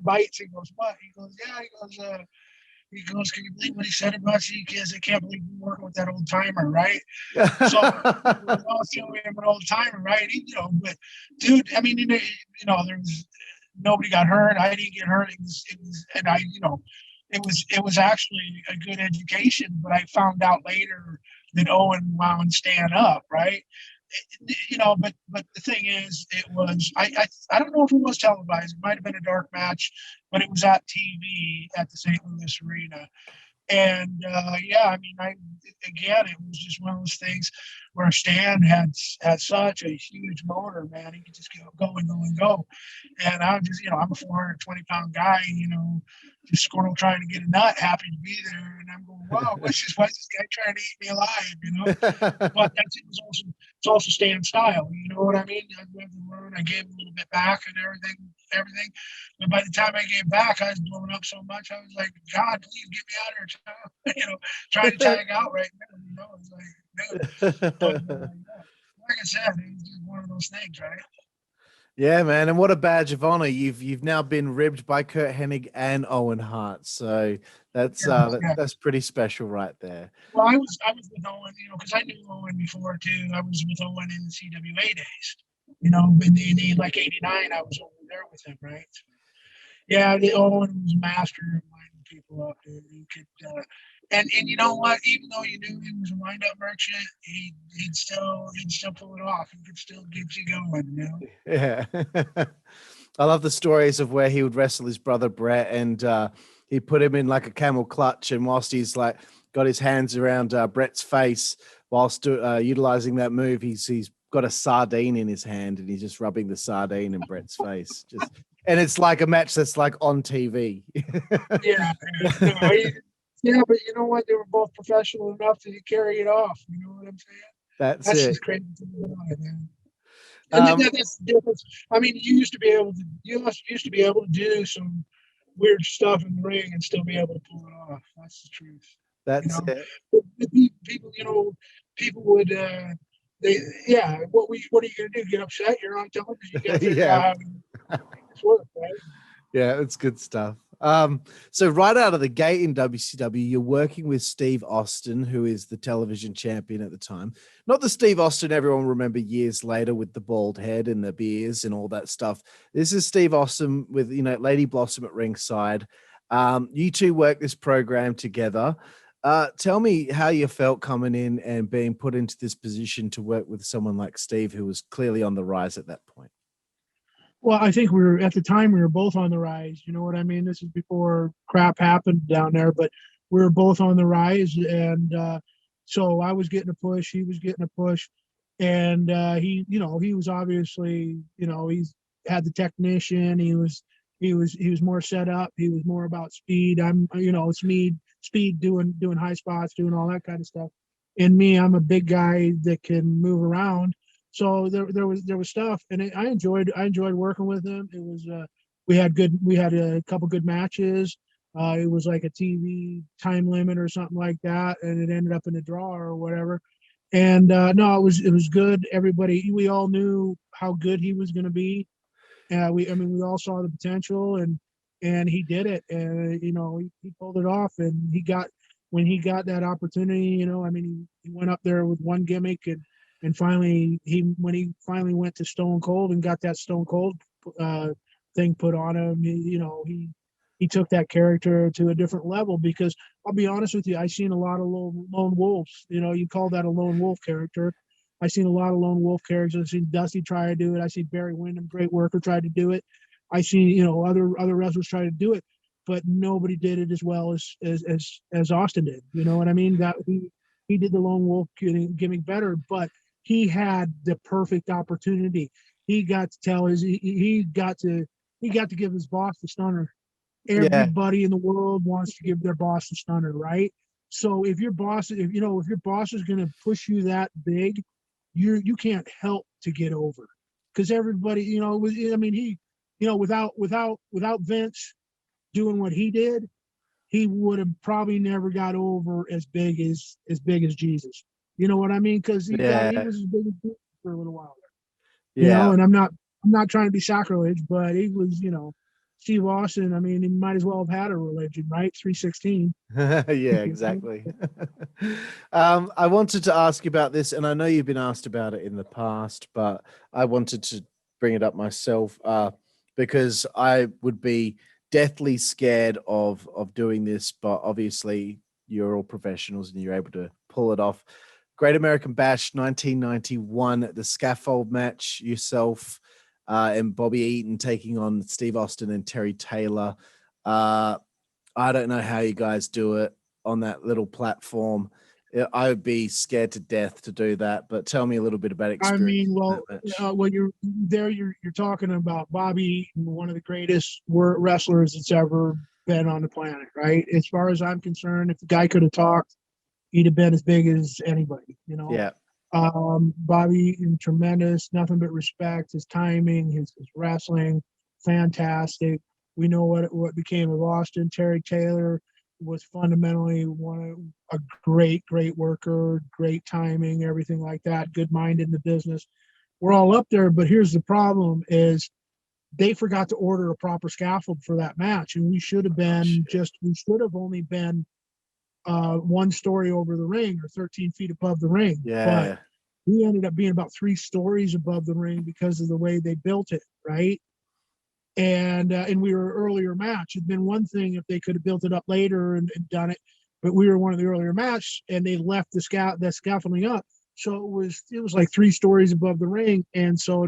bites and goes, "What?" He goes, "Yeah." He goes, "Can you believe what he said about you? Because I can't believe you're working with that old timer, right?" So I was feeling him an old timer, right? But dude, I mean, there was nobody got hurt. I didn't get hurt. It was actually a good education. But I found out later that Owen wound Stan up, right? But the thing is, it was, I don't know if it was televised. It might have been a dark match, but it was at TV at the St. Louis Arena. And it was just one of those things where Stan had such a huge motor, man. He could just go and go and go. And I'm just, I'm a 420-pound guy, just trying to get a nut, happy to be there. And I'm going, wow, what's this guy trying to eat me alive, But it's also Stan's style, you know what I mean? I lived and learned. I gave a little bit back and everything. But by the time I gave back, I was blowing up so much. I was like, God, please get me out of here, trying to tag out right now. It's like, dude. But, like I said, it's just one of those things, right? Yeah, man, and what a badge of honor! You've now been ribbed by Kurt Hennig and Owen Hart, so that's pretty special right there. Well, I was with Owen, because I knew Owen before too. I was with Owen in the CWA days, in like '89. I was Owen there with him, right? Yeah, Owen was master of winding people up, dude. He could, and you know what? Even though you knew he was a wind-up merchant, he'd still pull it off. He could still get you going, you know. Yeah. I love the stories of where he would wrestle his brother Brett, and he put him in like a camel clutch, and whilst he's like got his hands around Brett's face whilst utilizing that move, he's got a sardine in his hand, and he's just rubbing the sardine in Brett's face. And it's like a match that's like on TV. Yeah, yeah, but you know what? They were both professional enough to carry it off. You know what I'm saying? That's That's it. just crazy to me about it, man. And that's the difference. I mean, you used to be able to do some weird stuff in the ring and still be able to pull it off. That's the truth. That's you know? it. But people, people would, what are you gonna do? Get upset? You're on television. You gotta figure out how to make this work, right? Yeah, it's good stuff. So right out of the gate in WCW, you're working with Steve Austin, who is the television champion at the time. Not the Steve Austin everyone remember years later with the bald head and the beers and all that stuff. This is Steve Austin with, Lady Blossom at ringside. You two work this program together. Tell me how you felt coming in and being put into this position to work with someone like Steve, who was clearly on the rise at that point. Well, I think we were both on the rise. You know what I mean? This is before crap happened down there, but we were both on the rise. And so I was getting a push, he was getting a push. And he was obviously, he's had the technician. He was more set up. He was more about speed. I'm, speed doing high spots, doing all that kind of stuff. And me, I'm a big guy that can move around. So there was stuff, and I enjoyed working with him. It was we had a couple good matches. It was like a TV time limit or something like that, and it ended up in a draw or whatever. And no, it was good. We all knew how good he was going to be. We all saw the potential, and he did it. And he pulled it off, and when he got that opportunity, he went up there with one gimmick and finally, when he finally went to Stone Cold and got that Stone Cold thing put on him, he took that character to a different level. Because I'll be honest with you, I seen a lot of lone wolves. You call that a lone wolf character. I seen a lot of lone wolf characters. I seen Dusty try to do it. I seen Barry Windham, great worker, tried to do it. I seen other wrestlers try to do it, but nobody did it as well as Austin did. You know what I mean? That he did the lone wolf gimmick better, but he had the perfect opportunity. He got to tell he got to give his boss the stunner. Everybody in the world wants to give their boss the stunner, right? So if your boss is going to push you that big, you can't help to get over, because everybody, without Vince doing what he did, he would have probably never got over as big as Jesus. You know what I mean? Because he was as big as Jesus for a little while there. Yeah. And I'm not trying to be sacrilege, but he was, Steve Austin. I mean, he might as well have had a religion, right? 316. Yeah, exactly. I wanted to ask you about this, and I know you've been asked about it in the past, but I wanted to bring it up myself because I would be deathly scared of doing this, but obviously you're all professionals and you're able to pull it off. Great American Bash 1991, the scaffold match, yourself and Bobby Eaton taking on Steve Austin and Terry Taylor. I don't know how you guys do it on that little platform. I would be scared to death to do that, but tell me a little bit about experience. When you're there, you're talking about Bobby Eaton, one of the greatest wrestlers that's ever been on the planet, right? As far as I'm concerned, if the guy could have talked, he'd have been as big as anybody, Yeah. Bobby Eaton, tremendous, nothing but respect. His timing, his wrestling, fantastic. We know what became of Austin. Terry Taylor was fundamentally a great worker, great timing, everything like that, good mind in the business. We're all up there, but here's the problem is they forgot to order a proper scaffold for that match. And we should have only been one story over the ring or 13 feet above the ring. Yeah. But we ended up being about 3 stories above the ring because of the way they built it, right? and we were an earlier match. It'd been one thing if they could have built it up later and done it, but we were one of the earlier match, and they left the scaffolding up. So it was like 3 stories above the ring, and so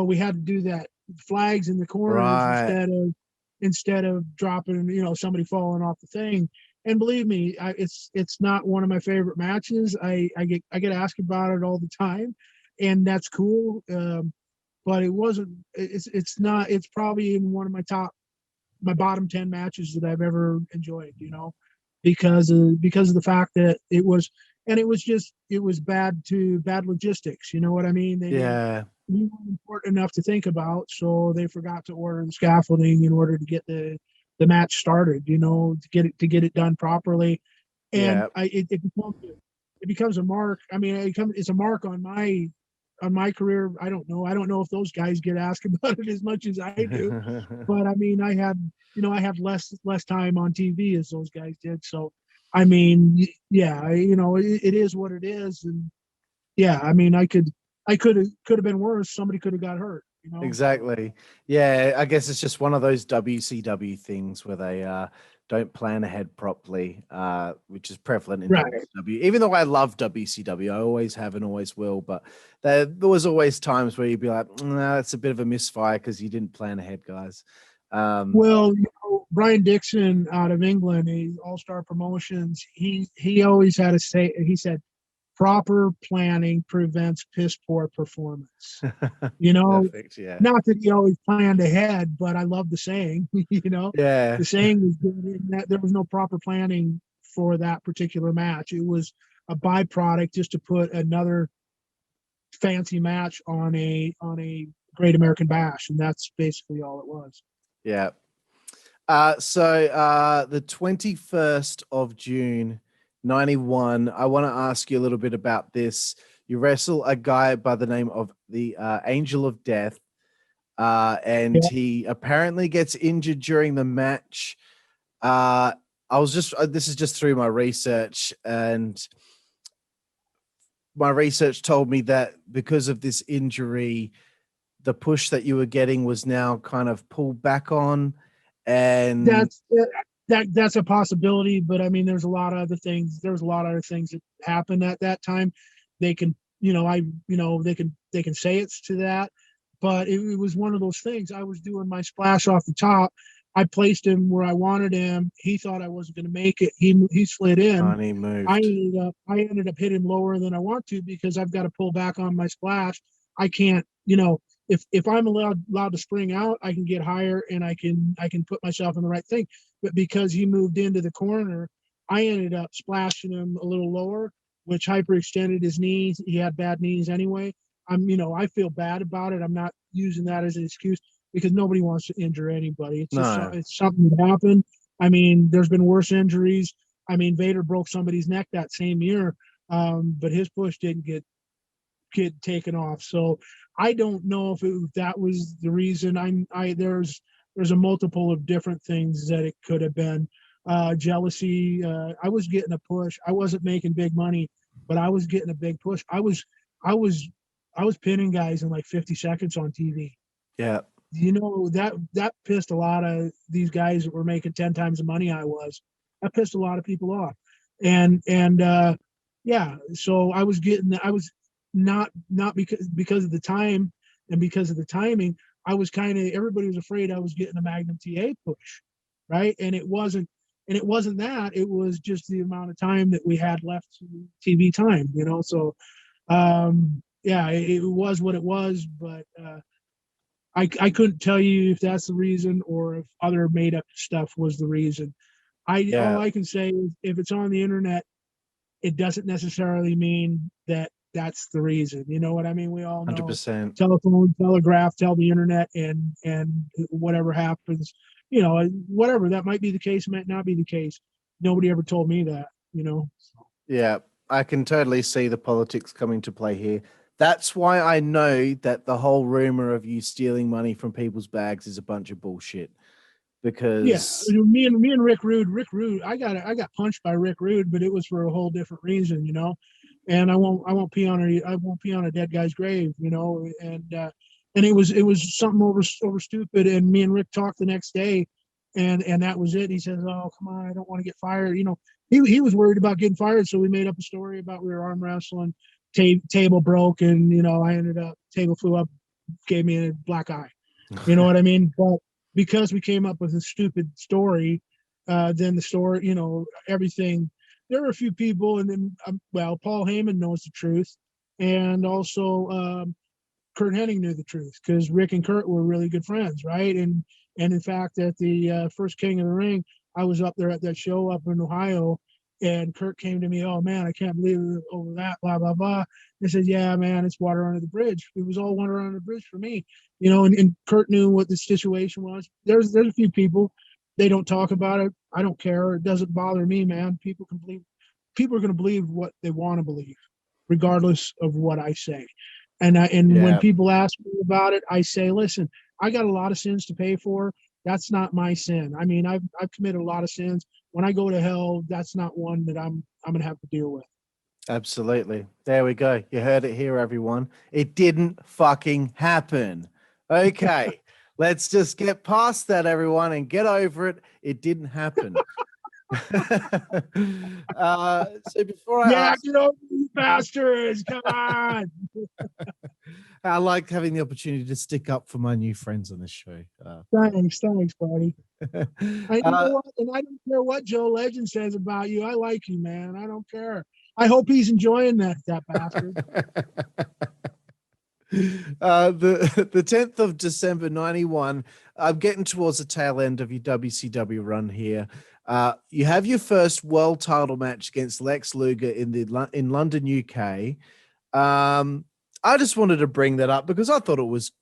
we had to do that flags in the corners Right. instead of dropping, somebody falling off the thing. And believe me, it's not one of my favorite matches. I get asked about it all the time, and that's cool. But it wasn't. It's not. It's probably in one of my bottom 10 matches that I've ever enjoyed. Because of the fact that it was bad logistics. You know what I mean? They Yeah. weren't important enough to think about, so they forgot to order the scaffolding in order to get the match started. To get it done properly, and Yeah. it becomes a mark. I mean, it's a mark on my career. I don't know if those guys get asked about it as much as I do, but I mean, I had less time on TV as those guys did. So, I mean, yeah, it is what it is, and yeah, I mean, I could have been worse. Somebody could have got hurt. Exactly. Yeah, I guess it's just one of those WCW things where they don't plan ahead properly, which is prevalent in Right. WCW. Even though I love WCW, I always have and always will, but there was always times where you'd be like, "No, it's a bit of a misfire because you didn't plan ahead, guys." Well, Brian Dixon out of England, he's All-Star Promotions. He always had to say. He said, "Proper planning prevents piss poor performance." Perfect, yeah. Not that he always planned ahead, but I love the saying. Yeah. The saying was good in that there was no proper planning for that particular match. It was a byproduct just to put another fancy match on a Great American Bash, and that's basically all it was. Yeah. So the 21st of June, 91, I want to ask you a little bit about this. You wrestle a guy by the name of the Angel of Death, and he apparently gets injured during the match. This is just through my research, and my research told me that because of this injury, the push that you were getting was now kind of pulled back on, and that's a possibility. But I mean, there's a lot of other things. There's a lot of other things that happened at that time. They can, they can say it's to that, but it was one of those things. I was doing my splash off the top. I placed him where I wanted him. He thought I wasn't going to make it. He slid in. and he moved. I ended up hitting lower than I want to because I've got to pull back on my splash. I can't, if I'm allowed to spring out, I can get higher and I can put myself in the right thing. But because he moved into the corner, I ended up splashing him a little lower, which hyperextended his knees. He had bad knees anyway. I feel bad about it. I'm not using that as an excuse because nobody wants to injure anybody. It's just it's something that happened. I mean, there's been worse injuries. I mean, Vader broke somebody's neck that same year, but his push didn't get taken off. So I don't know if that was the reason. There's a multiple of different things that it could have been. Jealousy. I was getting a push. I wasn't making big money, but I was getting a big push. I was pinning guys in like 50 seconds on TV. Yeah. That pissed a lot of these guys that were making 10 times the money I was. That pissed a lot of people off. And so I was not because of the time and because of the timing, I was everybody was afraid I was getting a Magnum TA push, right? And it wasn't that. It was just the amount of time that we had left TV time, So, it was what it was, but I couldn't tell you if that's the reason or if other made up stuff was the reason. All I can say is if it's on the internet, it doesn't necessarily mean that that's the reason. You know what I mean? We all know 100%. Telephone, telegraph, tell the internet, and whatever happens, whatever. That might be the case, might not be the case. Nobody ever told me that, Yeah, I can totally see the politics coming to play here. That's why I know that the whole rumor of you stealing money from people's bags is a bunch of bullshit. Because me and Rick Rude, I got punched by Rick Rude, but it was for a whole different reason, And I won't pee on a dead guy's grave, And and it was something over stupid. And me and Rick talked the next day, and that was it. He says, "Oh, come on, I don't want to get fired." He was worried about getting fired, so we made up a story about we were arm wrestling, table broke, and I ended up table flew up, gave me a black eye. You know what I mean? But because we came up with a stupid story, then the story, everything. There were a few people, and then Paul Heyman knows the truth, and also Kurt Hennig knew the truth because Rick and Kurt were really good friends, right? And in fact, at the first King of the Ring, I was up there at that show up in Ohio, and Kurt came to me, "Oh man, I can't believe it over that, blah blah blah." I said, "Yeah, man, it's water under the bridge." It was all water under the bridge for me, And Kurt knew what the situation was. There's a few people, they don't talk about it. I don't care. It doesn't bother me, man. People are going to believe what they want to believe, regardless of what I say. And when people ask me about it, I say, listen, I got a lot of sins to pay for. That's not my sin. I mean, I've committed a lot of sins. When I go to hell, that's not one that I'm going to have to deal with. Absolutely. There we go. You heard it here, everyone. It didn't fucking happen. Okay. Let's just get past that, everyone, and get over it. It didn't happen. So before I ask, get over you bastards. Come on. I like having the opportunity to stick up for my new friends on this show. Thanks, buddy. I know and I don't care what Joe Legend says about you. I like you, man. I don't care. I hope he's enjoying that bastard. The 10th of December 91. I'm getting towards the tail end of your WCW run here. You have your first world title match against Lex Luger in London, UK. I just wanted to bring that up because I thought it was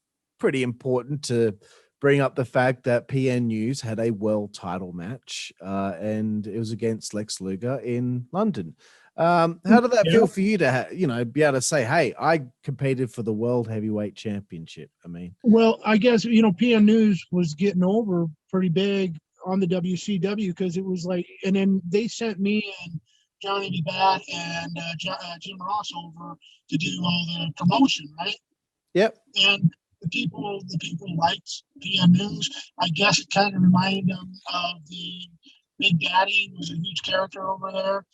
pretty important to bring up the fact that PN News had a world title match, and it was against Lex Luger in London. How did that feel for you to, be able to say, "Hey, I competed for the World Heavyweight Championship"? I mean, well, I guess PN News was getting over pretty big on the WCW because it was like, and then they sent me and Johnny B. Bad and Jim Ross over to do all the promotion, right? Yep. And the people liked PN News. I guess it kind of reminded them of the Big Daddy, who was a huge character over there.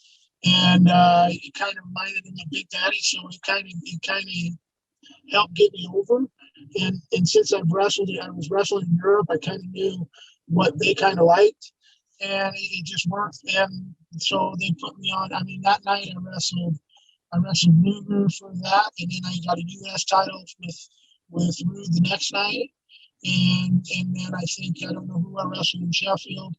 And it kind of reminded them of Big Daddy, so it kind of helped get me over. And since I was wrestling in Europe, I kind of knew what they kind of liked, and it just worked. And so they put me on. I mean, that night I wrestled Luger for that, and then I got a U.S. title with Rude the next night. And then I think, I don't know who I wrestled in Sheffield,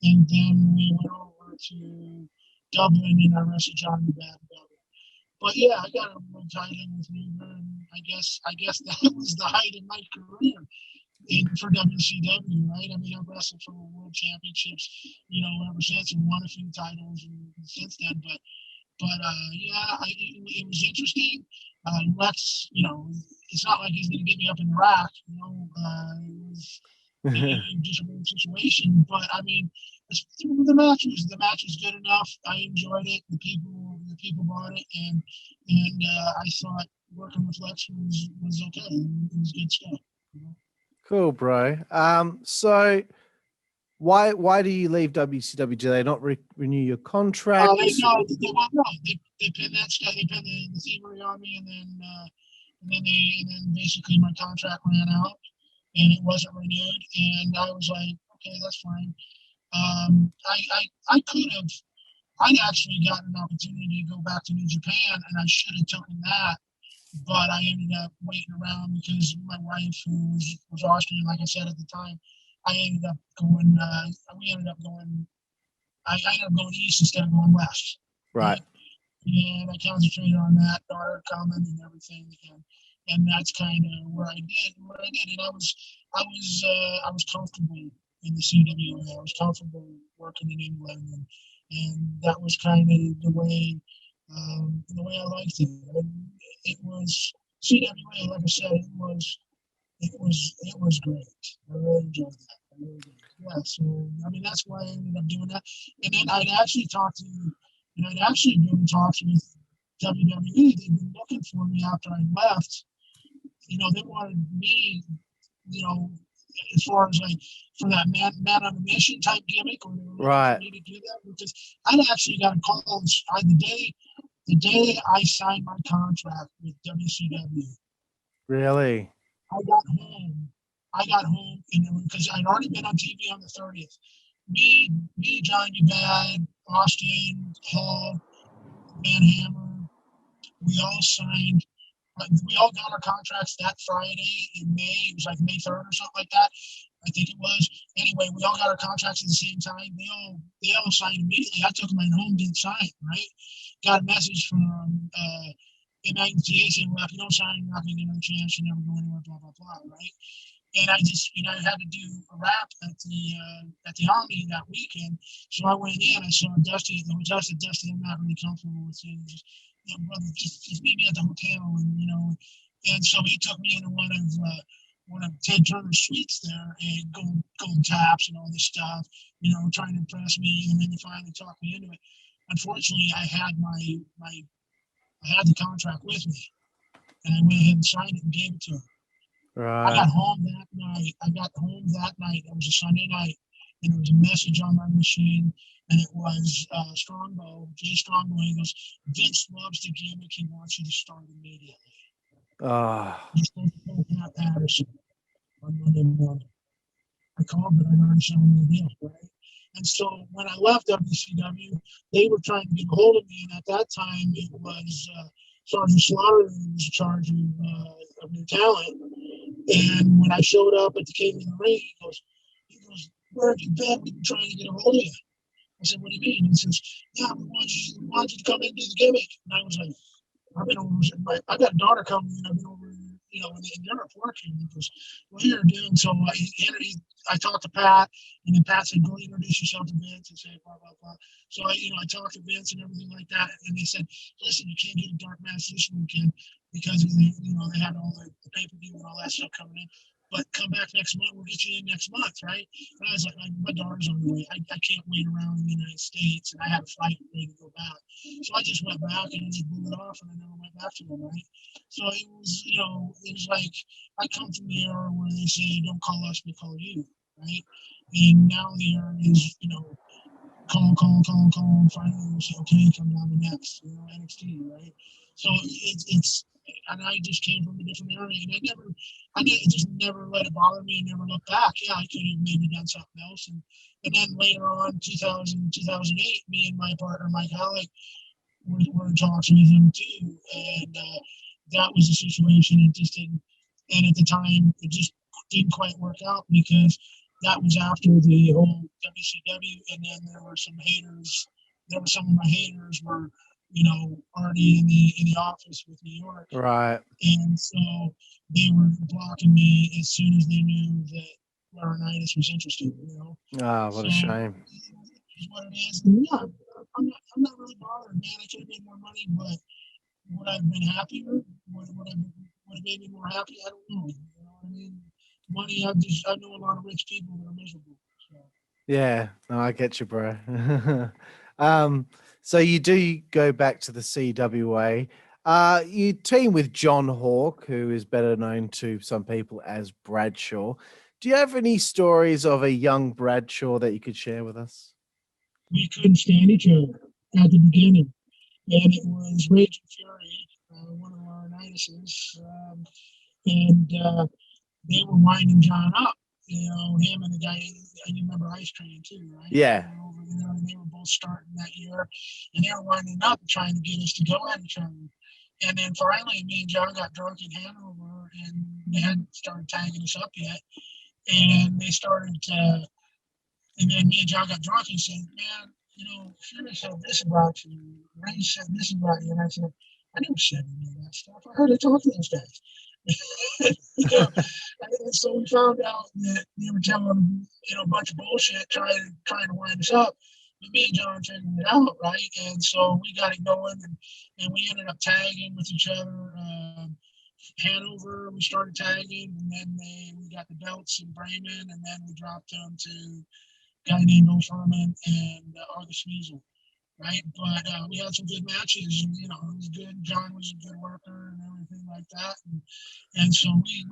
and then we went over to Dublin and I wrestled Johnny Bad in Dublin. But yeah, I got a world title with Luger, and I guess that was the height of my career for WCW, right? I mean, I've wrestled for world championships, ever since, and won a few titles since then. But it was interesting. Lex, it's not like he's going to get me up in the rack, It was just a weird situation. But I mean, the match was good enough. I enjoyed it. The people bought it, and I thought working with Lex was okay. It was good stuff. Cool, bro. So why do you leave WCW? Do they not renew your contract? They pinned that stuff. They pinned the thievery on me, and then basically my contract ran out, and it wasn't renewed. And I was like, okay, that's fine. I'd actually gotten an opportunity to go back to New Japan, and I should have taken that. But I ended up waiting around because my wife, who was Austrian, like I said at the time, I ended up going east instead of going west. Right. And I concentrated on that, daughter coming and everything, and that's kind of where I did. And I was comfortable in the CWA. I was comfortable working in England, and that was kind of the way I liked it. And it was CWA, like I said, it was great. I really enjoyed that. Yeah, so I mean that's why I ended up doing that. And then I'd actually been in talks with WWE. They'd been looking for me after I left, they wanted me, as far as like for that man on a mission type gimmick, or they were looking for Right. me to do that, because I'd actually got a call the day I signed my contract with WCW. Really? I got home. And because I'd already been on TV on the 30th. Me, Johnny Bad, Austin, Paul, Van Hammer, we all signed. We all got our contracts that Friday in May. It was like May 3rd or something like that. I think it was. Anyway, we all got our contracts at the same time. They all signed immediately. I took mine home, didn't sign, right? Got a message from MITA saying, well, if you don't sign, you're not going to get another chance. You never go anywhere, blah, blah, blah, right? And I just, I had to do a rap at the Army that weekend. So I went in, I saw Dusty, and I said, Dusty, I'm not really comfortable with you. Just, brother, just meet me at the hotel, and so he took me into one of Ted Turner's suites there, and gold taps and all this stuff, trying to impress me, and then he finally talked me into it. Unfortunately, I had the contract with me, and I went ahead and signed it and gave it to him. Right. I got home that night. It was a Sunday night, and there was a message on my machine, and it was Jay Strongbow. He goes, Vince loves the gimmick. He wants you to start immediately. He spoke to Pat Patterson on Monday morning. I called, but I already signed the deal, right? And so when I left WCW, they were trying to get a hold of me, and at that time it was Sergeant Slaughter who was in charge of new talent. And when I showed up at the King of the Ring, he goes, where have you been? We've been trying to get a hold of you. I said, what do you mean? He says, yeah, we want you to come in and do the gimmick. And I was like, I've been over. I got a daughter coming in. I've been over, in Europe working. He goes, well, here, dude. So I talked to Pat, and then Pat said, go introduce yourself to Vince and say blah blah blah. So I talked to Vince and everything like that, and they said, listen, you can't get a dark match this weekend because they had all the pay-per-view and all that stuff coming in. But come back next month. We'll get you in next month, right? And I was like, my daughter's on the way. I can't wait around in the United States, and I had a flight ready to go back. So I just went back and just blew it off, and I never went back to them, right? So it was, it was like I come from the era where they say, don't call us, we call you, right? And now the era is, call, finally say, okay, come down to next, NXT, right? So it's and I just came from a different area, and I just never let it bother me and never looked back. Yeah, I could have maybe done something else. And then later on, 2008, me and my partner, Mike Halleck, were in talks with him too. And that was the situation. It just didn't, and at the time, it just didn't quite work out because that was after the whole WCW, and then there were some haters. Some of my haters were, already in the office with New York. Right. And so they were blocking me as soon as they knew that Laurinaitis was interested, What a shame. Is what it is. And yeah, I'm not really bothered, man. I could have made more money, but would I have been happier? Would have made me more happy? I don't know. You know what I mean? Money, I know a lot of rich people that are miserable. So. Yeah, no, I get you, bro. So you do go back to the CWA. You team with John Hawk, who is better known to some people as Bradshaw. Do you have any stories of a young Bradshaw that you could share with us? We couldn't stand each other at the beginning, and it was Rage and Fury, one of our Laurinaitis's, and they were winding John up. Him and the guy, and you remember Ice Train too, right? Yeah. They were over there, and they were both starting that year, and they were winding up and trying to get us to go at each other. And then finally, me and John got drunk in Hanover, and they hadn't started tagging us up yet. And they started to, and then me and John got drunk and said, man, Fury said this about you, Ray said this about you. And I said, I never said any of that stuff. I heard it talk to those guys. And so we found out that they were telling a bunch of bullshit, trying to wind us up. But me and John figured it out, right? And so we got it going, and we ended up tagging with each other. Hanover, we started tagging, and then we got the belts in Bremen, and then we dropped them to a guy named Bill Furman and August Weasel. Right, but we had some good matches, and it was good. John was a good worker and everything like that. And so we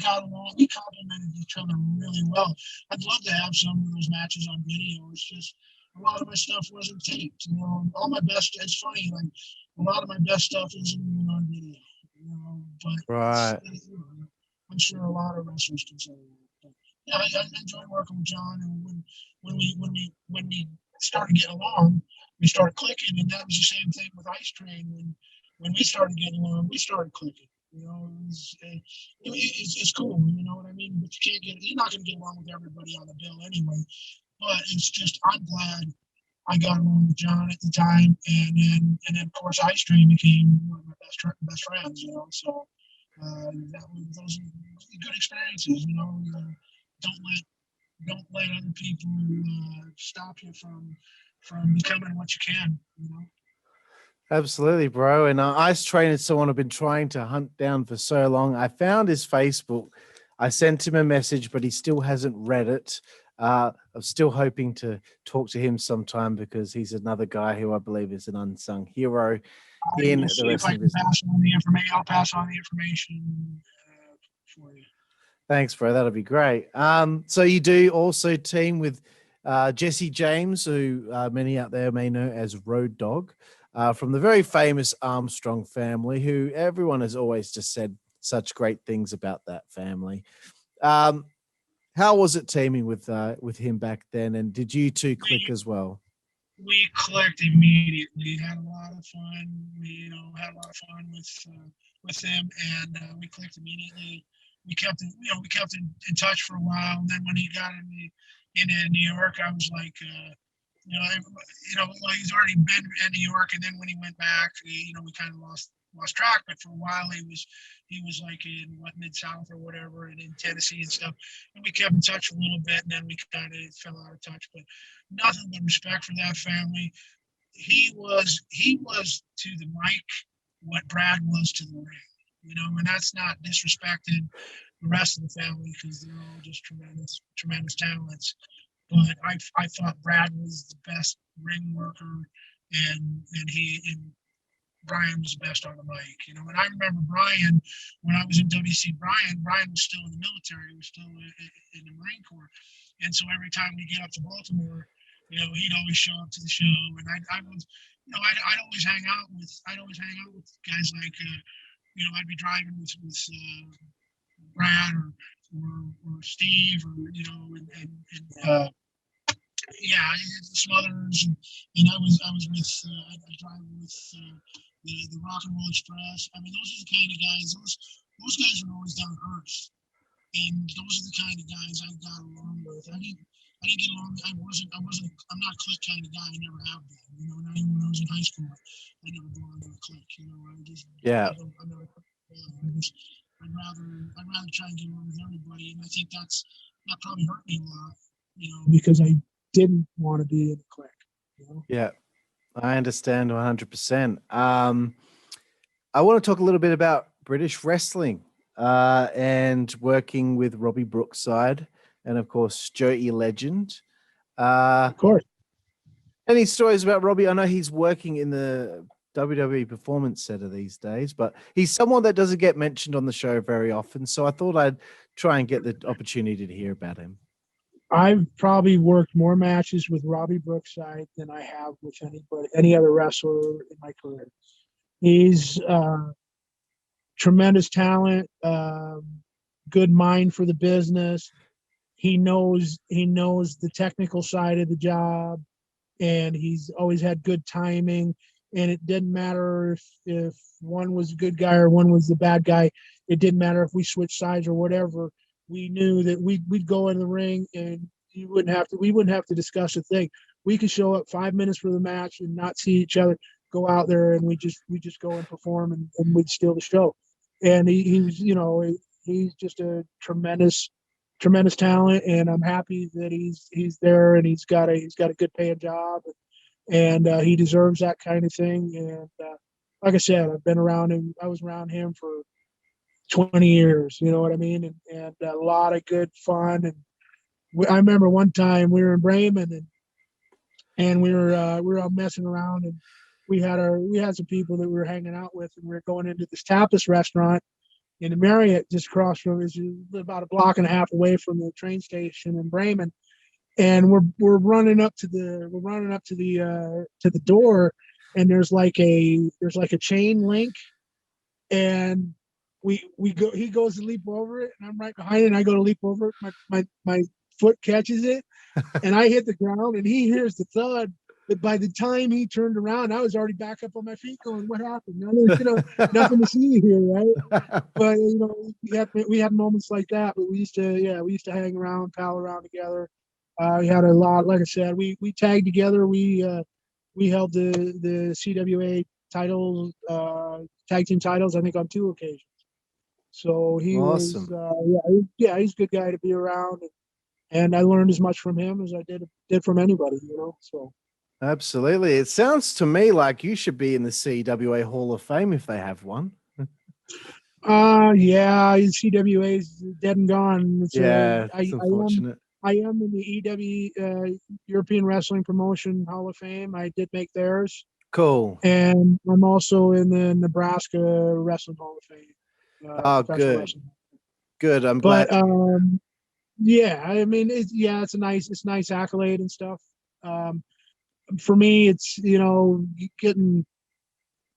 got along. We complimented each other really well. I'd love to have some of those matches on video. It's just a lot of my stuff wasn't taped. You know, all my best. It's funny, like a lot of my best stuff isn't even on video. You know, but Right. I'm sure a lot of wrestlers can say that. But yeah, I enjoy working with John, and when we started getting along, we started clicking, and that was the same thing with Ice Train. When we started getting along, we started clicking. You know, it's cool. You know what I mean? But you're not going to get along with everybody on the bill anyway. But it's just, I'm glad I got along with John at the time, and then of course Ice Train became one of my best friends. You know, so those are good experiences. You know, don't let other people stop you from becoming what you can. You know. Absolutely, bro. And Ice Train is someone I've been trying to hunt down for so long. I found his Facebook. I sent him a message, but he still hasn't read it. I'm still hoping to talk to him sometime because he's another guy who I believe is an unsung hero in the wrestling business. I'll pass on the information for you. Thanks, bro. That'll be great. So you do also team with Jesse James, who many out there may know as Road Dogg, from the very famous Armstrong family, who everyone has always just said such great things about that family. How was it teaming with him back then, and did you two click as well? We clicked immediately. Had a lot of fun. We had a lot of fun with him, and we clicked immediately. We kept in touch for a while, and then when he got into New York, I was like, well, he's already been in New York, and then when he went back, we kind of lost track. But for a while, he was like in Mid-South or whatever, and in Tennessee and stuff. And we kept in touch a little bit, and then we kind of fell out of touch. But nothing but respect for that family. He was to the mic what Brad was to the ring. And that's not disrespecting the rest of the family because they're all just tremendous talents. But I thought Brad was the best ring worker, and Brian was the best on the mic. And I remember Brian when I was in WC. Brian was still in the military. He was still in the Marine Corps, and so every time we get up to Baltimore, he'd always show up to the show, and I'd always hang out with guys like. I'd be driving with Brad or Steve Smothers, and I was driving with the Rock and Roll Express. I mean, those are the kind of guys. Those guys are always down to earth, and those are the kind of guys I got along with. I didn't get along. I'm not a clique kind of guy. I never have been. Not even when I was in high school. I never belonged to a clique. I'd rather try and get along with everybody, and I think that probably hurt me a lot. Because I didn't want to be in a clique. Yeah, I understand 100%. I want to talk a little bit about British wrestling and working with Robbie Brookside and, of course, Joey Legend. Of course. Any stories about Robbie? I know he's working in the WWE Performance Center these days, but he's someone that doesn't get mentioned on the show very often. So I thought I'd try and get the opportunity to hear about him. I've probably worked more matches with Robbie Brookside than I have with any other wrestler in my career. He's tremendous talent, good mind for the business. He knows the technical side of the job, and he's always had good timing. And it didn't matter if one was a good guy or one was the bad guy. It didn't matter if we switched sides or whatever. We knew that we'd go in the ring and we wouldn't have to discuss a thing. We could show up 5 minutes for the match and not see each other, go out there, and we just go and perform, and we'd steal the show. And he's just a tremendous talent, and I'm happy that he's there, and he's got a good paying job, and he deserves that kind of thing. And like I said, I've been around him. I was around him for 20 years, you know what I mean? And a lot of good fun. And I remember one time we were in Bremen, and we were all messing around, we had some people that we were hanging out with, and we were going into this tapas restaurant in the Marriott, just across from, is about a block and a half away from the train station in Bremen. And we're running up to the door, and there's like a chain link, and he goes to leap over it, and I'm right behind it, and I go to leap over it. My foot catches it, and I hit the ground, and he hears the thud. But by the time he turned around, I was already back up on my feet going, what happened? Now there's, nothing to see here, right? But, we had moments like that, but we used to hang around, pal around together. We had a lot, like I said, we tagged together. We held the CWA titles, tag team titles, I think on 2 occasions. So he Awesome. was, he's a good guy to be around. And I learned as much from him as I did from anybody, so. Absolutely. It sounds to me like you should be in the CWA Hall of Fame if they have one. CWA is dead and gone. It's unfortunate. I am in the European Wrestling Promotion Hall of Fame. I did make theirs. Cool. And I'm also in the Nebraska Wrestling Hall of Fame. Good. Wrestling. Good. I'm glad. It's a nice accolade and stuff. For me, it's getting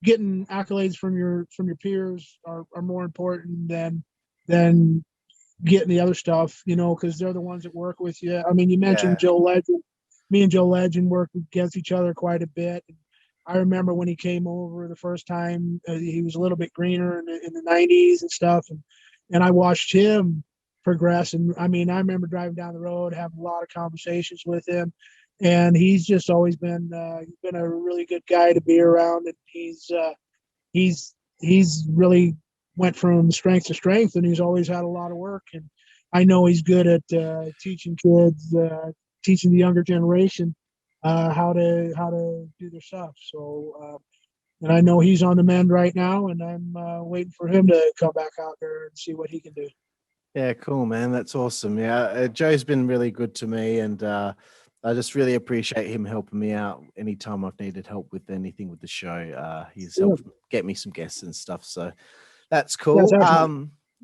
accolades from your peers are more important than getting the other stuff, because they're the ones that work with you. I mean, you mentioned Joe Legend. Me and Joe Legend worked against each other quite a bit. I remember when he came over the first time, he was a little bit greener in the 90s and stuff, and I watched him progress. And I mean, I remember driving down the road, having a lot of conversations with him. And he's just always been a really good guy to be around, and he's really went from strength to strength, and he's always had a lot of work. And I know he's good at teaching kids, teaching the younger generation how to do their stuff. So, and I know he's on the mend right now, and I'm waiting for him to come back out there and see what he can do. Yeah, cool, man. That's awesome. Yeah, Joe's been really good to me, and I just really appreciate him helping me out anytime I've needed help with anything with the show. He's helped get me some guests and stuff. So that's cool.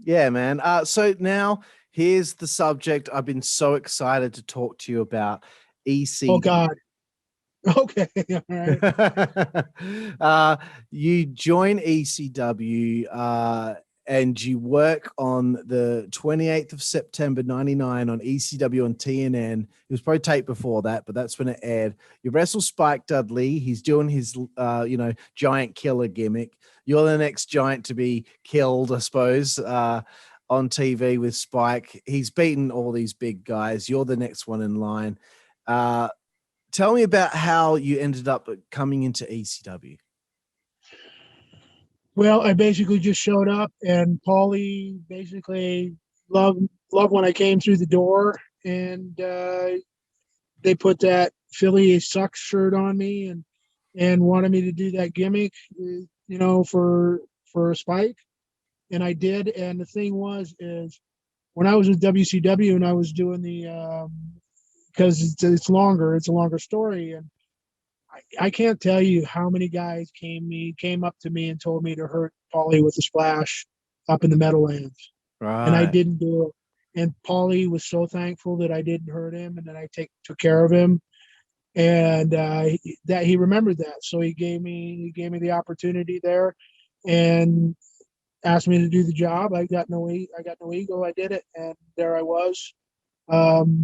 Yeah, man. So now here's the subject I've been so excited to talk to you about. ECW. Oh God. Okay. All right. You join ECW and you work on the 28th of September 99 on ECW on TNN. It was probably taped before that, but that's when it aired. You wrestle Spike Dudley. He's doing his, giant killer gimmick. You're the next giant to be killed, I suppose, on TV with Spike. He's beaten all these big guys. You're the next one in line. Tell me about how you ended up coming into ECW. Well, I basically just showed up, and Paulie basically loved when I came through the door, and they put that Philly sucks shirt on me and wanted me to do that gimmick, for Spike, and I did. And the thing is when I was with WCW and I was doing the because it's a longer story, and I can't tell you how many guys came up to me and told me to hurt Paulie with a splash up in the Meadowlands. Right. And I didn't do it. And Paulie was so thankful that I didn't hurt him, and that I took care of him. And that he remembered that. So he gave me the opportunity there and asked me to do the job. I got no ego. I did it, and there I was.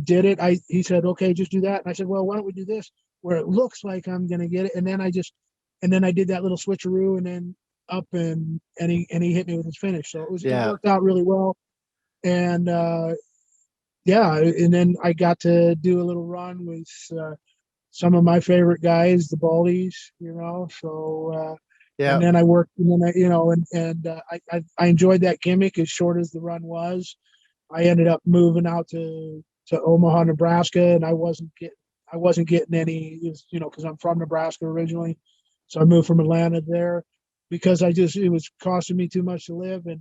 Did it. He said, okay, just do that. And I said, well, why don't we do this where it looks like I'm going to get it? And then I did that little switcheroo, and then up and he hit me with his finish. So it worked out really well. And and then I got to do a little run with some of my favorite guys, the Baldies, so and then I worked, and then I enjoyed that gimmick as short as the run was. I ended up moving out to Omaha, Nebraska, and I wasn't getting any, because I'm from Nebraska originally. So I moved from Atlanta there because it was costing me too much to live. And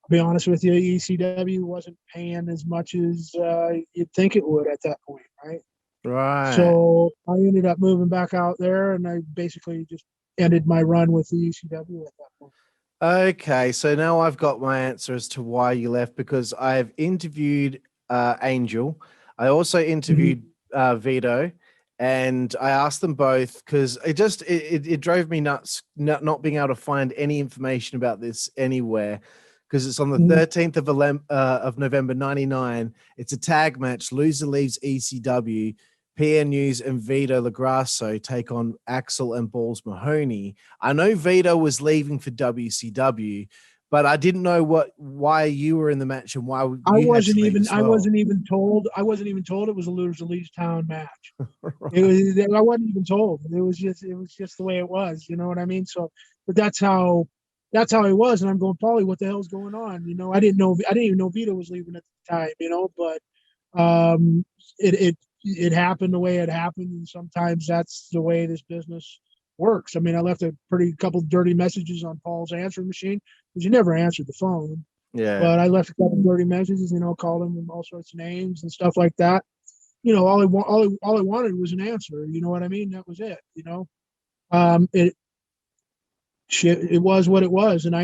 I'll be honest with you, ECW wasn't paying as much as you'd think it would at that point, right? Right. So I ended up moving back out there, and I basically just ended my run with the ECW at that point. Okay, so now I've got my answer as to why you left, because I've interviewed Angel. I also interviewed Vito, and I asked them both because it drove me nuts not being able to find any information about this anywhere, because it's on the 13th of November 99. It's a tag match. Loser leaves ECW. PN News and Vito Lagrasso take on Axel and Balls Mahoney. I know Vito was leaving for WCW, but I didn't know why you were in the match and why I you had to wasn't leave even as well. I wasn't even told it was a Loser Leaves Town match. Right. I wasn't even told. It was just the way it was. You know what I mean? So, but that's how it was. And I'm going, Paulie, what the hell's going on? You know, I didn't even know Vito was leaving at the time. You know, but it happened the way it happened, and sometimes that's the way this business works. I mean, I left a couple dirty messages on Paul's answering machine because you never answered the phone. Yeah. But I left a couple dirty messages, you know, called him all sorts of names and stuff like that. You know, all I wanted was an answer. You know what I mean? That was it. You know, it was what it was, and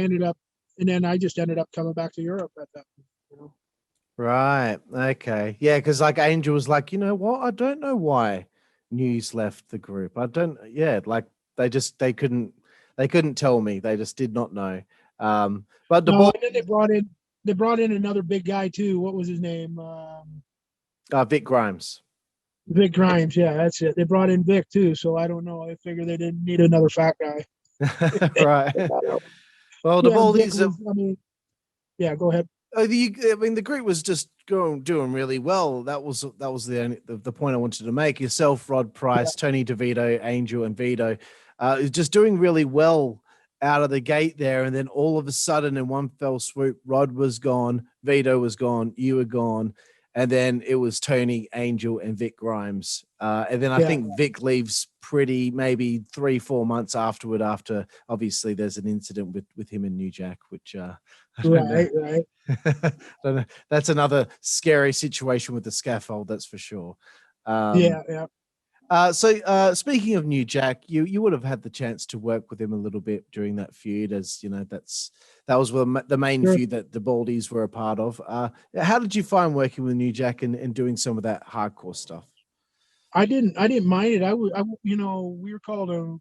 then I just ended up coming back to Europe at that point. You know. Right. Okay. Yeah, because like Angel was like, you know what? I don't know why News left the group. I don't. Yeah, like they couldn't tell me. They just did not know. But the ball. And then they brought in another big guy too. What was his name? Vic Grimes. Vic Grimes. Yeah, that's it. They brought in Vic too. So I don't know. I figure they didn't need another fat guy. Right. Well, the Baldies. Yeah, go ahead. I mean, the group was just doing really well. That was the point I wanted to make. Yourself, Rod Price, Tony DeVito, Angel, and Vito, just doing really well out of the gate there. And then all of a sudden, in one fell swoop, Rod was gone, Vito was gone, you were gone, and then it was Tony, Angel, and Vic Grimes. And then I think Vic leaves maybe 3-4 months afterward. After obviously there's an incident with him and New Jack, which Right. I don't know. That's another scary situation with the scaffold, that's for sure. So speaking of New Jack, you would have had the chance to work with him a little bit during that feud, as you know, that was the main feud that the Baldies were a part of. How did you find working with New Jack and doing some of that hardcore stuff? I didn't mind it. We called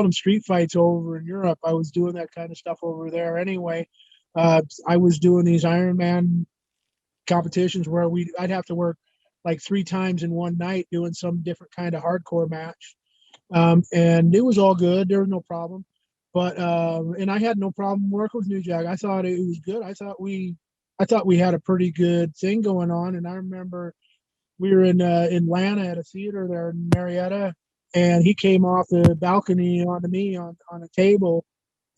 them street fights over in Europe. I was doing that kind of stuff over there anyway. I was doing these Ironman competitions where I'd have to work like 3 times in one night doing some different kind of hardcore match. And it was all good. There was no problem. But and I had no problem working with New Jack. I thought it was good. I thought we had a pretty good thing going on. And I remember we were in Atlanta at a theater there in Marietta, and he came off the balcony onto me on a table,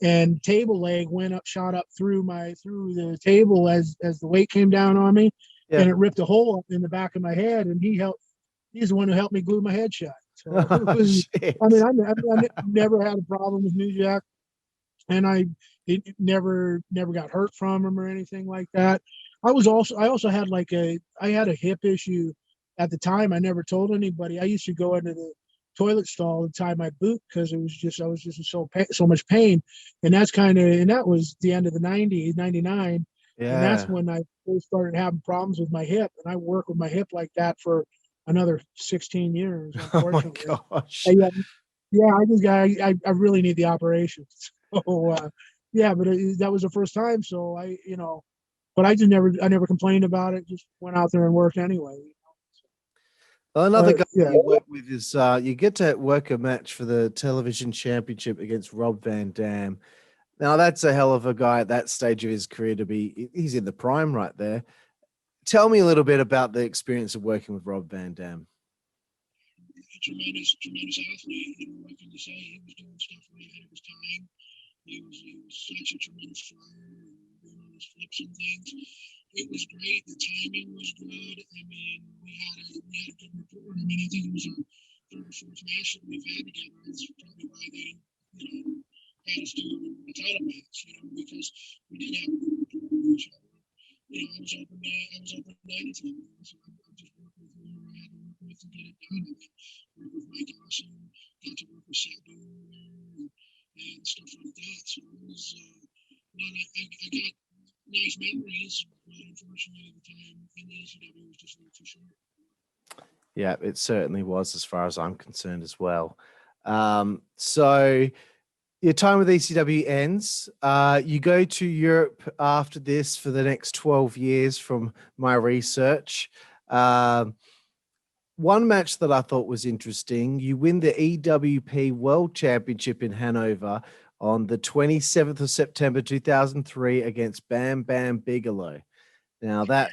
and table leg shot up through the table as the weight came down on me, and it ripped a hole up in the back of my head, and he's the one who helped me glue my head shut. So it was, I mean, I never had a problem with New Jack, and I never got hurt from him or anything like that. I also had I had a hip issue at the time. I never told anybody. I used to go into the toilet stall and tie my boot because I was just in so much pain, and that was the end of the 90s, 99. Yeah. And that's when I first started having problems with my hip, and I worked with my hip like that for another 16 years, unfortunately. Oh my gosh. I really need the operation. So but that was the first time. So but I never complained about it. Just went out there and worked anyway. Well, another guy you work with is you get to work a match for the television championship against Rob Van Dam. Now that's a hell of a guy at that stage of his career he's in the prime right there. Tell me a little bit about the experience of working with Rob Van Dam. Tremendous athlete. What can you say? He was doing stuff way ahead of his time. He was such a tremendous flyer, doing all those flips and things. It was great. The timing was good. I mean, we had a good rapport. I mean, I think it was our third or fourth match that we've had together. That's probably why they, had us do a title match, because we did have a good rapport with each other. I was open to anything. So I just worked with whoever I had to work with to get it done. And then work with Mike Awesome, got to work with Sabu and stuff like that. So it was, I got nice memories, but unfortunately the time in the ECW was just a little too short. Yeah, it certainly was, as far as I'm concerned as well. So your time with ECW ends. You go to Europe after this for the next 12 years from my research. One match that I thought was interesting, you win the EWP World Championship in Hanover on the 27th of September 2003 against Bam Bam Bigelow. Now that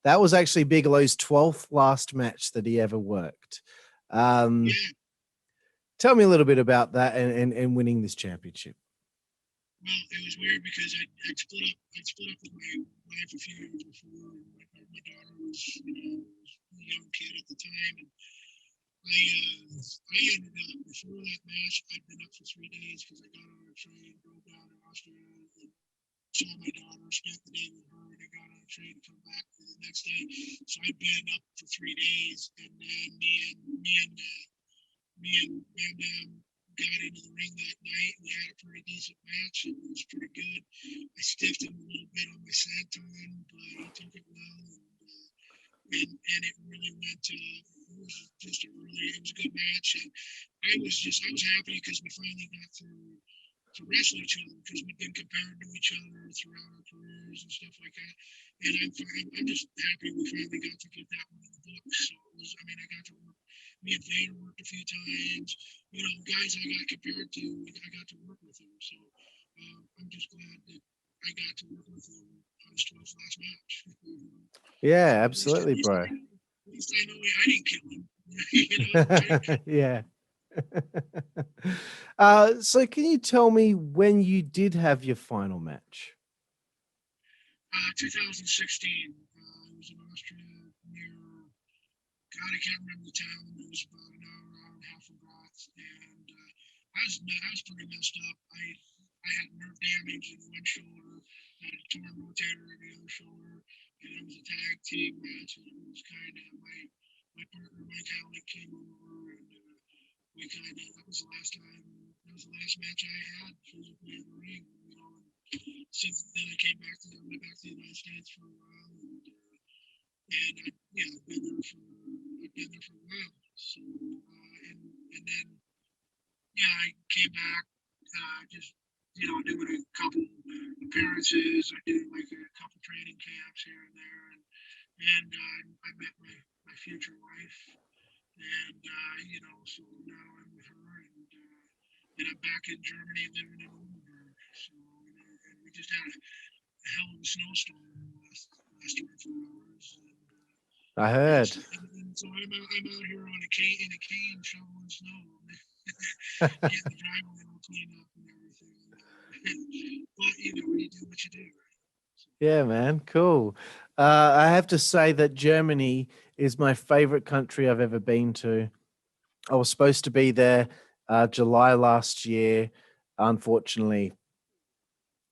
was actually Bigelow's 12th last match that he ever worked. Tell me a little bit about that and winning this championship. Well, it was weird because I'd split up with my wife a few years before. My daughter was, a young kid at the time, and I ended up, before that match, I'd been up for 3 days because I got on a train, drove down to Austria, and saw my daughter, spent the day with her, and I got on a train to come back the next day. So I'd been up for 3 days, and then me and Bam Bam got into the ring that night. We had a pretty decent match, and it was pretty good. I stiffed him a little bit on my senton, but he took it well, and it really went to, it was a good match, and I was happy because we finally got to wrestle each other, because we've been compared to each other throughout our careers and stuff like that. And I'm just happy we finally got to get that one in the books. So it was, I got to work. Me and Vader worked a few times. Guys I got compared to, I got to work with them. So I'm just glad that I got to work with them on his 12th last match. Yeah, absolutely, bro. At least I know I didn't kill him. Yeah. So can you tell me when you did have your final match? 2016. It was in Austria near, God, I can't remember the town. It was about an hour and a half from Graz, and I was pretty messed up. I had nerve damage in one shoulder, had a torn rotator in the other shoulder, and it was a tag team match, and it was kind of my partner Mike Howlett came over, and that was the last match I had physically in the ring, and since then I went back to the United States for a while, and I've been there for a while. So and then I came back, just doing a couple appearances. I did like a couple training camps here and there, and I met my future wife, and so now I'm with her, and I'm back in Germany living in Oldenburg. So and we just had a hell of a snowstorm last 24 hours. I heard. And so I'm out here in a cane shoveling snow, getting the driveway all cleaned up and everything. But you do what you do, right? Yeah, man. Cool. I have to say that Germany is my favorite country I've ever been to. I was supposed to be there July last year. Unfortunately,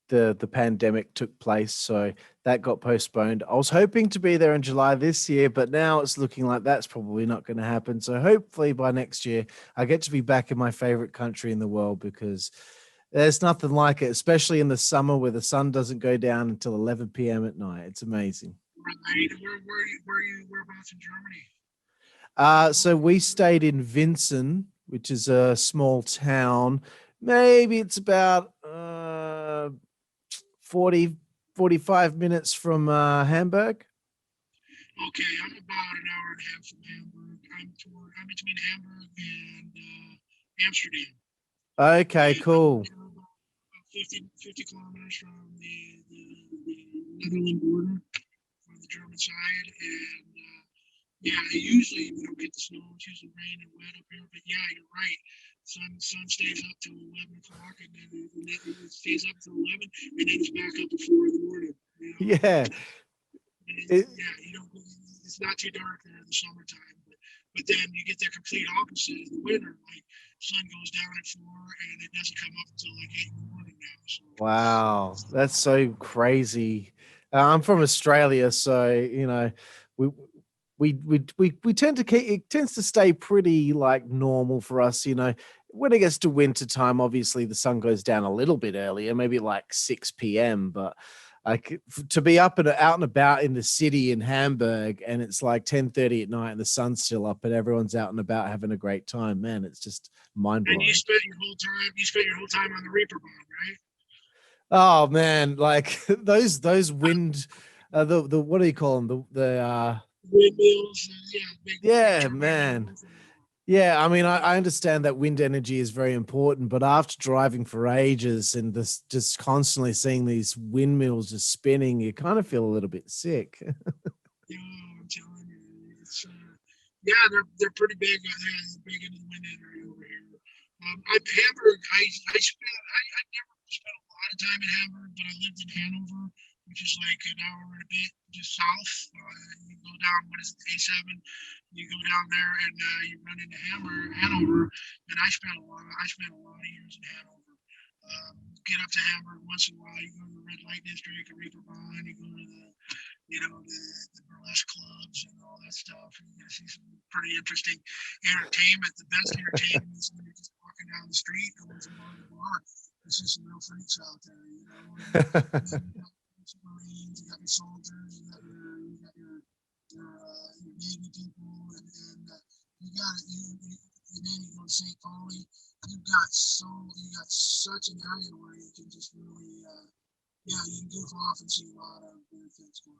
the pandemic took place, so that got postponed. I was hoping to be there in July this year, but now it's looking like that's probably not going to happen. So hopefully by next year, I get to be back in my favorite country in the world, because there's nothing like it, especially in the summer where the sun doesn't go down until 11 p.m. at night. It's amazing. Right. Whereabouts in Germany? So we stayed in Winsen, which is a small town. Maybe it's about 45 minutes from Hamburg. Okay, I'm about an hour and a half from Hamburg. I'm between Hamburg and Amsterdam. Okay, cool. About 50 kilometers from the Netherlands border on the German side, and usually we don't get the snow. It's usually rain and wet up here, but you're right. Sun stays up till 11 o'clock, and then it stays up till 11, and then it's back up at 4 in the morning. Yeah. It's not too dark there in the summertime, but then you get the complete opposite in the winter. Like, sun goes down at 4, and it doesn't come up until like 8 in the morning now. So, Wow, that's so crazy. I'm from Australia, so we tend to keep, it tends to stay pretty like normal for us, you know. When it gets to winter time, obviously the sun goes down a little bit earlier, maybe like 6 p.m. But like to be up and out and about in the city in Hamburg, and it's like 10:30 at night and the sun's still up and everyone's out and about having a great time, man, it's just mind blowing. And you spent your whole time on the Reaper Bond, right? Oh man, like those wind, the what do you call them? The Windmills, big yeah, turbine man. mills. Yeah, I mean, I understand that wind energy is very important, but after driving for ages and this just constantly seeing these windmills just spinning, you kind of feel a little bit sick. Yeah, I'm telling you, it's they're pretty big. They're big into the wind energy over here. Hamburg. I never spent a lot of time in Hamburg, but I lived in Hanover, which is like an hour and a bit just south. You go down, what is it, A7? You go down there and you run into Hanover, and I spent a lot of years in Hanover. Get up to Hamburg once in a while. You go to the red light district, Reeperbahn. You go to the burlesque clubs and all that stuff. And you see some pretty interesting entertainment. The best entertainment is when you're just walking down the street and there's a bar to bar. You see some real freaks out there, you know. And you got some Marines, you got your soldiers, you got your Navy people, and you got it. And then you go to St. Pauli. You got such an area where you can just really, you can goof off and see a lot of weird things going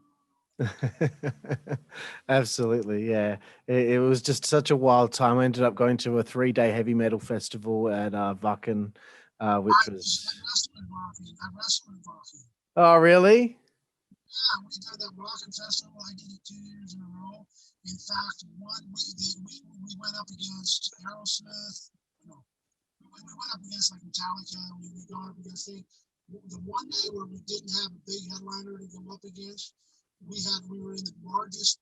on. Absolutely, yeah. It was just such a wild time. I ended up going to a 3-day heavy metal festival at Wacken, which was. I wrestled in Wacken. Oh, really? Yeah, we did that Wacken festival. I did it 2 years in a row. In fact, we went up against Aerosmith. No, we went up against like Metallica. We go up against the one day where we didn't have a big headliner to go up against. We were in the largest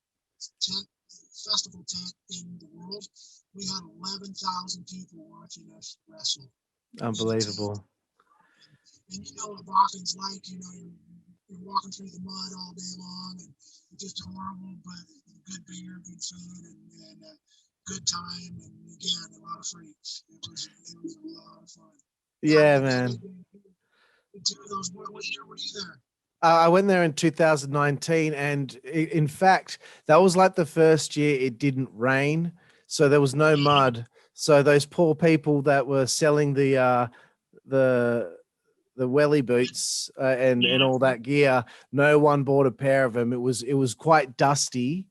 festival tent in the world. We had 11,000 people watching us wrestle. Unbelievable. And you know what Wacken's like. You know, you're walking through the mud all day long, and it's just horrible. But good beer, good food, and good time, and again, a lot of freaks. It was a lot of fun. Yeah, man. Two of those. What year were you there? I went there in 2019, and in fact, that was like the first year it didn't rain, so there was no mud. So those poor people that were selling the welly boots and all that gear, no one bought a pair of them. It was quite dusty,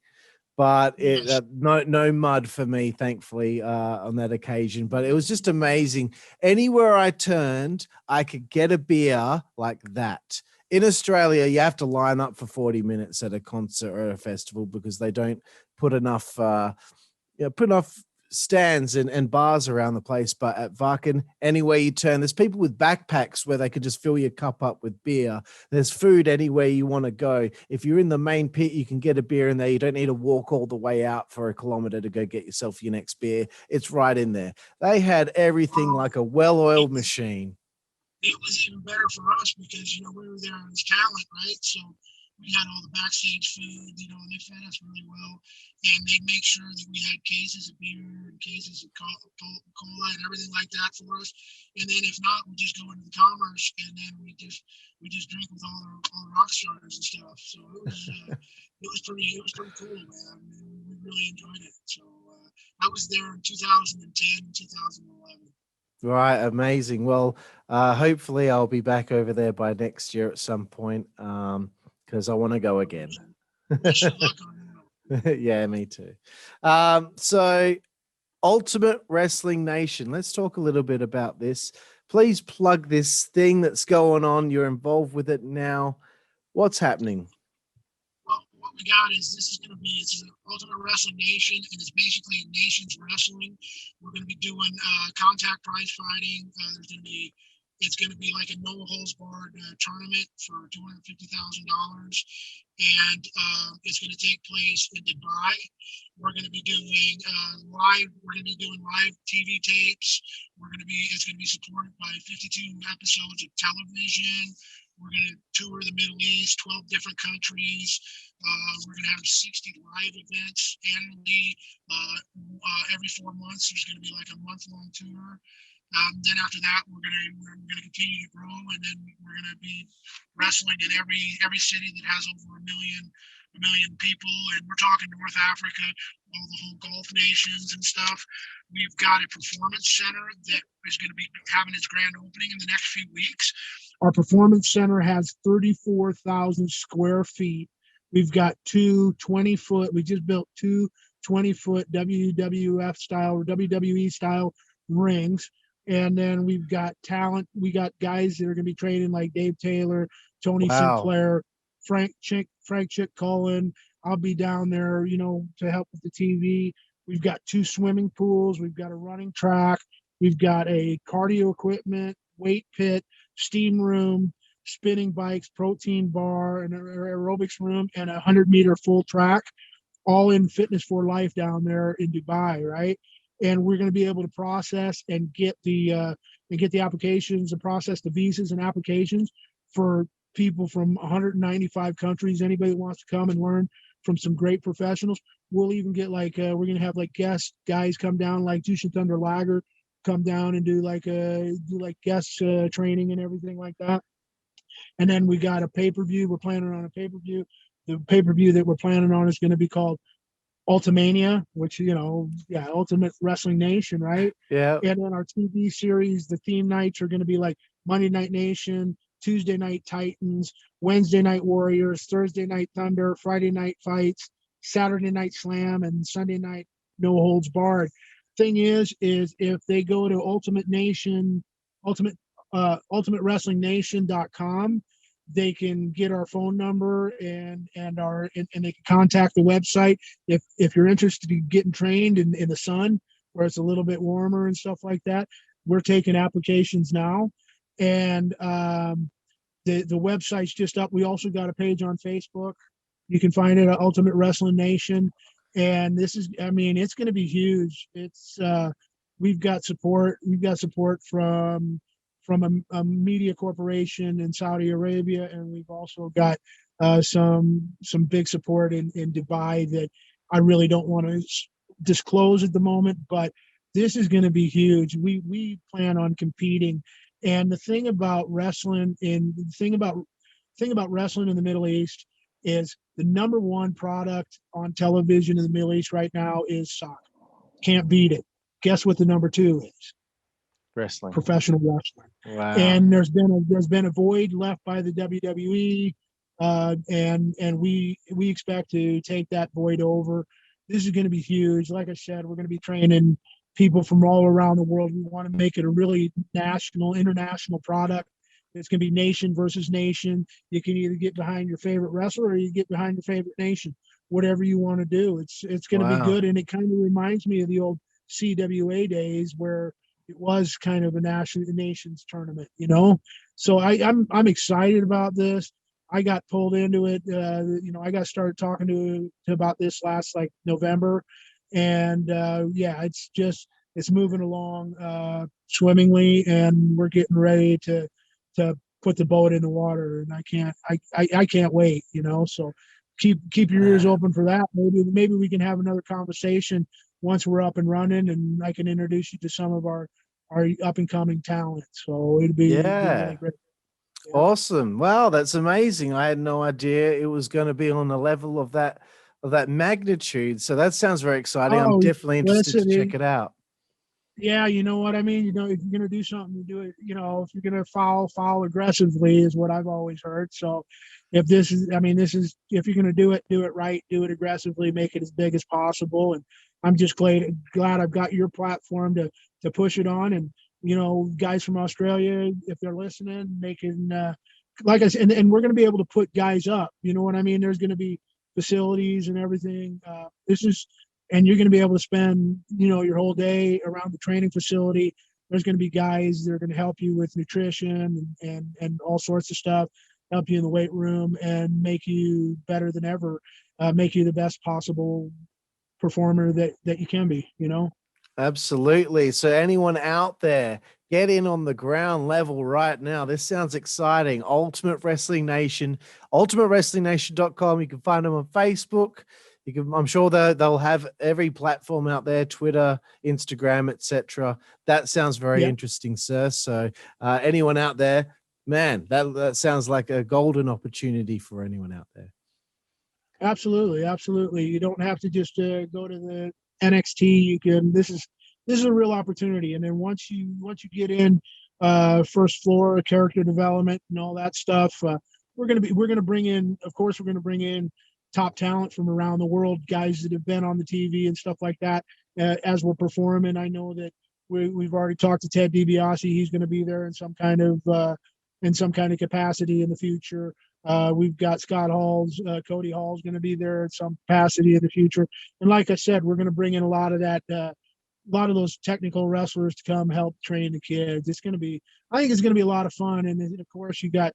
but no mud for me, thankfully, on that occasion. But it was just amazing. Anywhere I turned, I could get a beer like that. In Australia, you have to line up for 40 minutes at a concert or a festival because they don't put enough stands and bars around the place. But at Wacken, anywhere you turn, there's people with backpacks where they can just fill your cup up with beer. There's food anywhere you want to go. If you're in the main pit, you can get a beer in there. You don't need to walk all the way out for a kilometer to go get yourself your next beer. It's right in there. They had everything like a well-oiled machine. It was even better for us because, you know, we were there as talent, right? So we had all the backstage food, you know, and they fed us really well. And they'd make sure that we had cases of beer and cases of cola and everything like that for us. And then if not, we just go into the commerce and then we just drink with all the rock stars and stuff. So it was pretty cool, man. We really enjoyed it. So I was there in 2010 and 2011. Right, amazing. Well, hopefully I'll be back over there by next year at some point because I want to go again. Yeah, me too. So Ultimate Wrestling Nation, let's talk a little bit about this. Please plug this thing that's going on. You're involved with it now. What's happening? Well, what we got is it's an Ultimate Wrestling Nation, and it's basically Nations Wrestling. We're going to be doing contact prize fighting. It's going to be like a no holds barred tournament for $250,000, and it's going to take place in Dubai. We're going to be doing live. We're going to be doing live TV tapes. It's going to be supported by 52 episodes of television. We're going to tour the Middle East, 12 different countries. We're going to have 60 live events annually. Every 4 months, there's going to be like a month-long tour. Then after that, we're gonna continue to grow, and then we're gonna be wrestling in every city that has over a million people, and we're talking North Africa, all the whole Gulf nations and stuff. We've got a performance center that is going to be having its grand opening in the next few weeks. Our performance center has 34,000 square feet. We've got two 20-foot. We just built two 20-foot WWF style or WWE style rings. And then we've got talent. We got guys that are going to be training like Dave Taylor, Tony Sinclair, Frank Chick Cullen. I'll be down there, to help with the TV. We've got two swimming pools. We've got a running track. We've got a cardio equipment, weight pit, steam room, spinning bikes, protein bar, and an aerobics room, and a 100-meter full track, all in Fitness for Life down there in Dubai, right? And we're going to be able to process and get the applications and process the visas and applications for people from 195 countries. Anybody that wants to come and learn from some great professionals. We'll even get we're going to have guest guys come down, like Jushin Thunder Liger come down and do guest training and everything like that. And then we got a pay-per-view. We're planning on a pay-per-view. The pay-per-view that we're planning on is going to be called Ultimania, which, Ultimate Wrestling Nation, right? Yeah. And then our TV series, the theme nights are going to be like Monday Night Nation, Tuesday Night Titans, Wednesday Night Warriors, Thursday Night Thunder, Friday Night Fights, Saturday Night Slam, and Sunday Night No Holds Barred. Thing is if they go to ultimatewrestlingnation.com, they can get our phone number and they can contact the website if you're interested in getting trained in the sun where it's a little bit warmer and stuff like that. We're taking applications now, and the website's just up. We also got a page on Facebook. You can find it at Ultimate Wrestling Nation, and this is, it's going to be huge. It's we've got support from a media corporation in Saudi Arabia, and we've also got some big support in Dubai that I really don't want to disclose at the moment, but this is going to be huge. We plan on competing, and the thing about wrestling in the Middle East is the number one product on television in the Middle East right now is soccer. Can't beat it. Guess what the number two is? Wrestling. Professional wrestling. Wow. And there's been a void left by the WWE, and we expect to take that void over. This is going to be huge. Like I said, we're going to be training people from all around the world. We want to make it a really international product. It's going to be nation versus nation. You can either get behind your favorite wrestler or you get behind your favorite nation. Whatever you want to do, it's going to be good. And it kind of reminds me of the old CWA days where it was kind of a nations tournament, So I'm excited about this. I got pulled into it. I got started talking to about this last November, and it's moving along swimmingly, and we're getting ready to put the boat in the water, and I can't wait, So keep your ears open for that. Maybe we can have another conversation once we're up and running, and I can introduce you to some of our up and coming talent. So it'd be really great. Yeah. Awesome. Wow, that's amazing. I had no idea it was going to be on a level of that magnitude. So that sounds very exciting. I'm definitely interested to check it out. Yeah, you know what I mean? If you're going to do something, you do it, if you're going to foul aggressively is what I've always heard. So if if you're going to do it right, do it aggressively, make it as big as possible. And I'm just glad I've got your platform to push it on. And, guys from Australia, if they're listening, they can, like I said, and we're going to be able to put guys up, you know what I mean? There's going to be facilities and everything. And you're going to be able to spend, your whole day around the training facility. There's going to be guys that are going to help you with nutrition and all sorts of stuff, help you in the weight room and make you better than ever, make you the best possible performer that you can be, Absolutely. So anyone out there Get in on the ground level right now. This sounds exciting. Ultimate Wrestling Nation, ultimatewrestlingnation.com. You can find them on Facebook. You can, I'm sure they'll have every platform out there, Twitter, Instagram, etc. That sounds very interesting, sir. So anyone out there, man, that sounds like a golden opportunity for anyone out there. Absolutely, absolutely. You don't have to just go to the NXT. You can. This is a real opportunity. And then once you get in, first floor character development and all that stuff, we're gonna bring in. Of course, we're gonna bring in top talent from around the world, guys that have been on the TV and stuff like that. As we're performing, I know that we've already talked to Ted DiBiase. He's going to be there in some kind of capacity in the future. We've got Scott Hall's, Cody Hall's going to be there in some capacity in the future. And like I said, we're going to bring in a lot of those technical wrestlers to come help train the kids. I think it's going to be a lot of fun. And then, of course, you got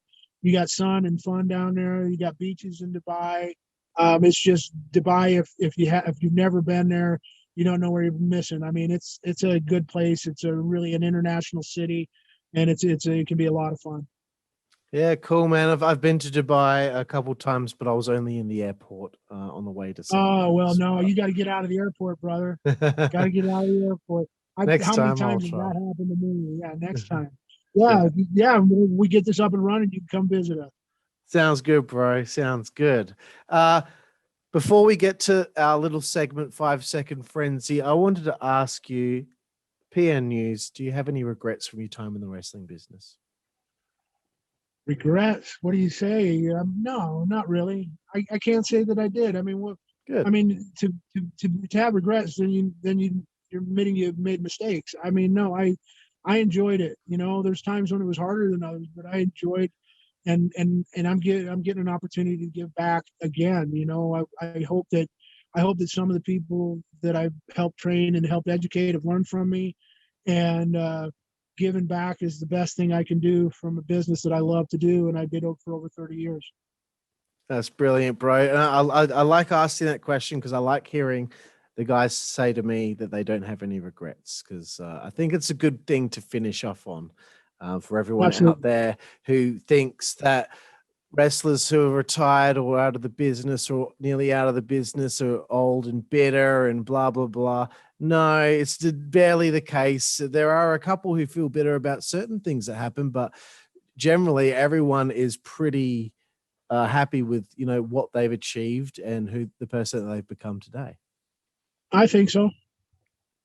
sun and fun down there. You got beaches in Dubai. It's just Dubai. If you've never been there, you don't know where you're missing. I mean, it's a good place. It's really an international city, and it can be a lot of fun. Yeah, cool, man. I've been to Dubai a couple times, but I was only in the airport on the way to. Oh well, no, you got to get out of the airport, brother. Got to get out of the airport. How many times has that happened to me? Yeah, next time. Yeah. We get this up and running. You can come visit us. Sounds good, bro. Sounds good. Before we get to our little segment, 5-second frenzy, I wanted to ask you, PN News, do you have any regrets from your time in the wrestling business? Regrets? What do you say? No, not really. I can't say that I did. I mean, good. I mean, to have regrets, then you're admitting you've made mistakes. I mean, no, I enjoyed it. You know, there's times when it was harder than others, but I enjoyed. And I'm getting an opportunity to give back again. You know, I hope that some of the people that I've helped train and helped educate have learned from me, and giving back is the best thing I can do from a business that I love to do, and I did it for over 30 years. That's brilliant, bro. And I like asking that question because I like hearing the guys say to me that they don't have any regrets, because I think it's a good thing to finish off on. For everyone Absolutely. out there who thinks that wrestlers who are retired or out of the business or nearly out of the business are old and bitter and blah, blah, blah. No, it's barely the case. There are a couple who feel bitter about certain things that happen, but generally everyone is pretty happy with, you know, what they've achieved and who the person that they've become today. I think so.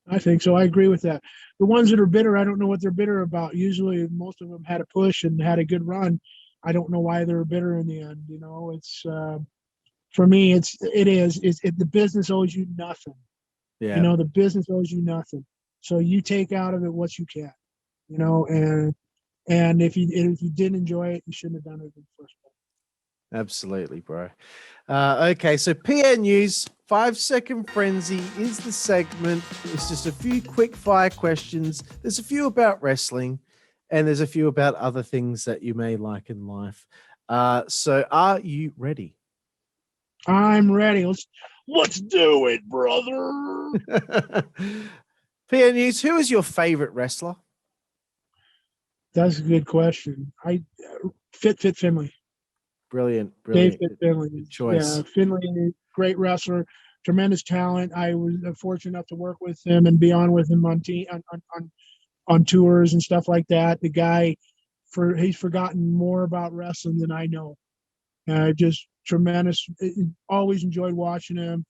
I agree with that. The ones that are bitter, I don't know what they're bitter about. Usually most of them had a push and had a good run. I don't know why they're bitter in the end. You know, it's for me, the business owes you nothing. Yeah. You know, the business owes you nothing. So you take out of it what you can, you know, and if you didn't enjoy it, you shouldn't have done it in the first place. Absolutely, bro. Okay, so PN News 5-second frenzy is the segment. It's just a few quick fire questions. There's a few about wrestling, and there's a few about other things that you may like in life. So are you ready? I'm ready. Let's do it, brother. PN News, who is your favorite wrestler? That's a good question. Fit Finlay. Brilliant. Dave Finlay. Good choice. Yeah, Finlay, great wrestler, tremendous talent. I was fortunate enough to work with him and be on with him on tours and stuff like that. The guy, he's forgotten more about wrestling than I know. Just tremendous. Always enjoyed watching him.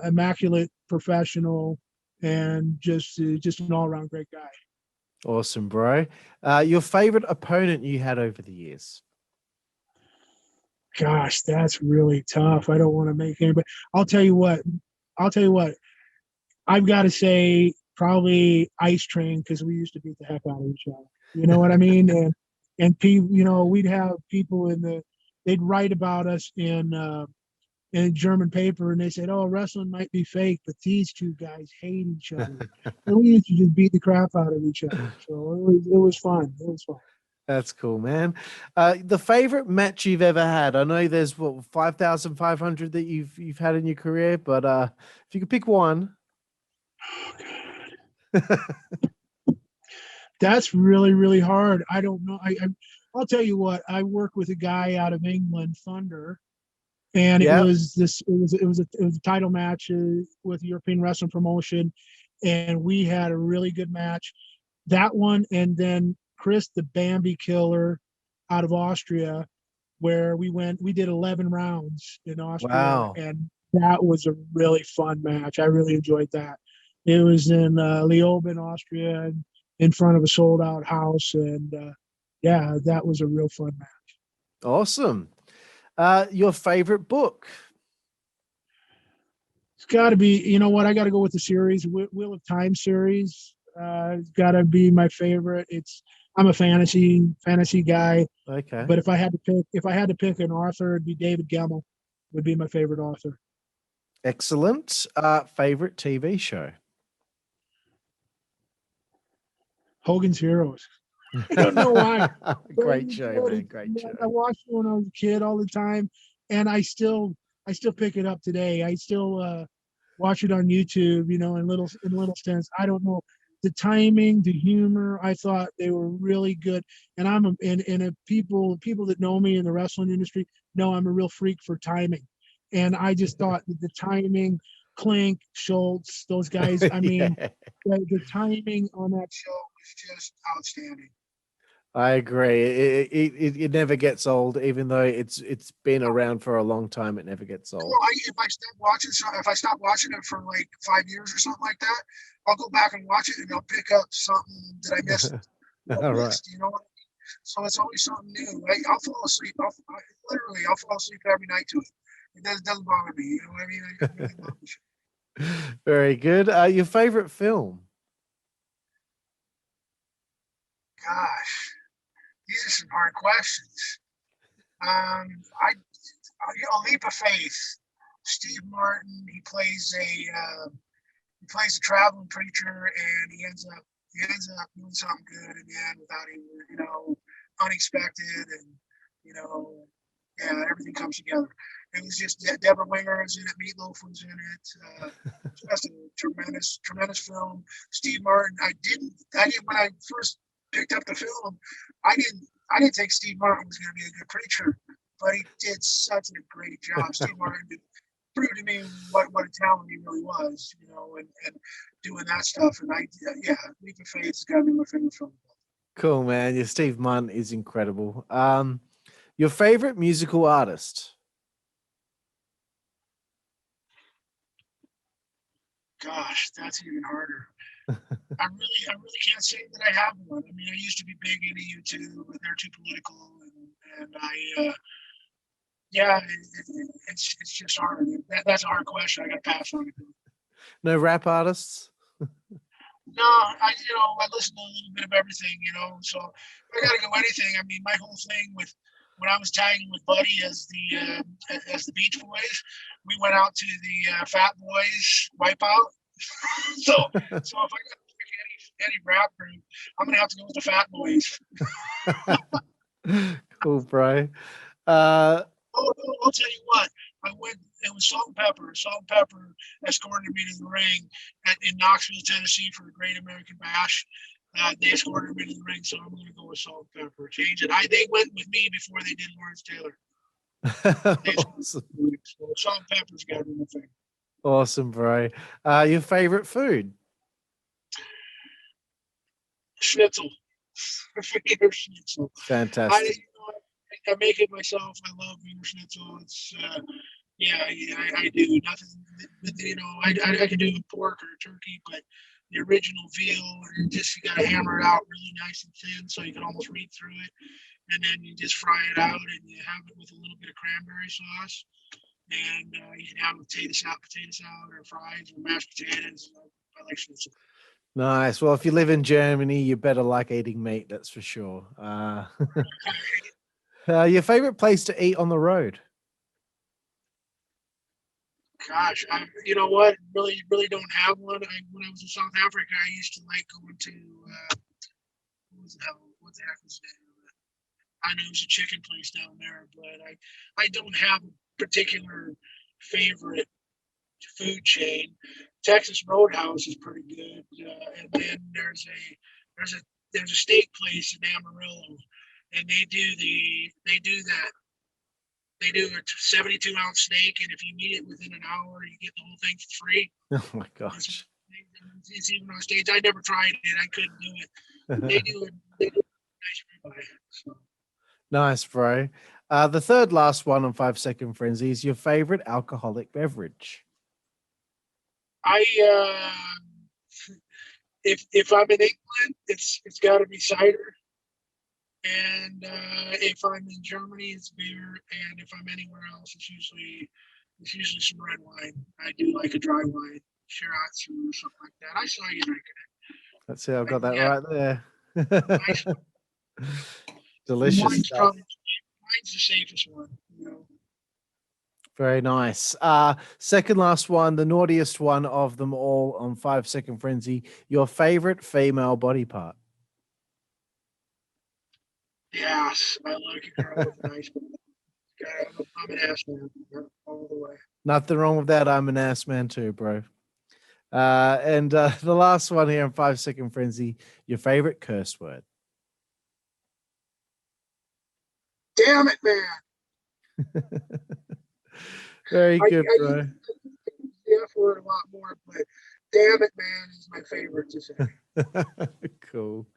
Immaculate professional, and just an all-around great guy. Awesome, bro. Your favorite opponent you had over the years? Gosh, that's really tough. I don't want to make anybody. I'll tell you what. I've got to say probably Ice Train, because we used to beat the heck out of each other. You know what I mean? And people, you know, we'd have people they'd write about us in German paper, and they said, "Oh, wrestling might be fake, but these two guys hate each other." And we used to just beat the crap out of each other. So it was fun. It was fun. That's cool, man. The favorite match you've ever had? I know there's 5,500 that you've had in your career, but if you could pick one. Oh, God. That's really, really hard. I don't know. I'll tell you what. I work with a guy out of England, Thunder, and it Yeah. was this. It was a title match with European Wrestling Promotion, and we had a really good match. That one, and then Chris the Bambi Killer out of Austria, where we did 11 rounds in Austria, Wow. and that was a really fun match. I really enjoyed that. It was in Leoben, Austria, in front of a sold out house, and yeah, that was a real fun match. Awesome. Your favorite book? It's got to be, you know what? I got to go with the series, Wheel of Time series. It's got to be my favorite. I'm a fantasy guy, Okay. but if I had to pick an author, it'd be David Gemmell. Would be my favorite author. Excellent. Favorite TV show? Hogan's Heroes. I don't know why. Great show, man. Great show. I watched it when I was a kid all the time, and I still pick it up today. I still watch it on YouTube, in little stints. I don't know the timing, the humor. I thought they were really good, and people that know me in the wrestling industry know I'm a real freak for timing, and I just thought that the timing, Klink, Schultz, those guys. I mean, Yeah. the timing on that show was just outstanding. I agree. It never gets old, even though it's been around for a long time. It never gets old. Well, if I stop watching it for like 5 years or something like that, I'll go back and watch it, and I'll pick up something that I missed. All right. You know what I mean? So it's always something new. I'll fall asleep. I'll fall asleep every night to it. It doesn't bother me. You know what I mean? I really love the show. Very good. Your favorite film? Gosh, these are some hard questions. Leap of Faith. Steve Martin. He plays a traveling preacher, and he ends up doing something good in the end without even, unexpected, and yeah, everything comes together. It was just Deborah Winger was in it, Meatloaf was in it. Just a tremendous film. Steve Martin. I didn't when I first picked up the film, I didn't think Steve Martin was going to be a good preacher, but he did such a great job. Steve Martin proved to me what a talent he really was, and doing that stuff. And Leap of Faith has got to be my favorite film. Cool, man. Your Steve Munn is incredible. Your favorite musical artist? Gosh, that's even harder. I really can't say that I have one. I mean, I used to be big into YouTube, but they're too political, and it's just hard. That's a hard question. I got to pass on it. No rap artists? No, I listen to a little bit of everything, so I got to go anything. I mean, my whole thing with when I was tagging with Buddy as the Beach Boys, we went out to the Fat Boys Wipeout. so if I got to pick any rap group, I'm gonna have to go with the Fat Boys. Cool, bro. I'll tell you what. It was Salt and Pepper. Salt and Pepper escorted me to the ring in Knoxville, Tennessee for the Great American Bash. They escorted me to the ring, so I'm going to go with Salt and Pepper. Change it. They went with me before they did Lawrence Taylor. Awesome. So Salt and Pepper's got to be the thing. Awesome, bro. Your favorite food? Schnitzel. Schnitzel. Fantastic. I make it myself. I love Wiener Schnitzel. It's I do nothing. I can do pork or turkey, but the original veal, and just you got to hammer it out really nice and thin so you can almost read through it, and then you just fry it out, and you have it with a little bit of cranberry sauce, and you can have potato salad, or fries, or mashed potatoes. I like schnitzel. Nice. Well, if you live in Germany, you better like eating meat. That's for sure. Your favorite place to eat on the road? Gosh, you know what? Really don't have one. When I was in South Africa, I used to like going to what the heck was the name of it? I know it's a chicken place down there, but I don't have a particular favorite food chain. Texas Roadhouse is pretty good, and then there's there's a steak place in Amarillo, and they do a 72-ounce steak, and if you eat it within an hour, you get the whole thing for free. Oh my gosh. It's even on stage. I never tried it. I couldn't do it. They do it. They do a nice ribeye. So. Nice, bro. The third last one on 5 Second Frenzy is your favorite alcoholic beverage. If I'm in England, it's got to be cider. And if I'm in Germany, it's beer. And if I'm anywhere else, it's usually some red wine. I do like a dry wine, Shiraz or something like that. I saw you drinking it. That's it. I've got that Yeah. right there. Nice. Delicious Wine's stuff. Mine's the safest one, you know. Very nice. Second last one, the naughtiest one of them all on 5 Second Frenzy. Your favorite female body part? Yes, I like a girl with a nice body. I'm an ass man all the way. Nothing wrong with that. I'm an ass man too, bro. And the last one here on 5 Second Frenzy, your favorite curse word? Damn it, man. Very good, I bro. use the F word a lot more, but damn it, man, is my favorite to say. Cool.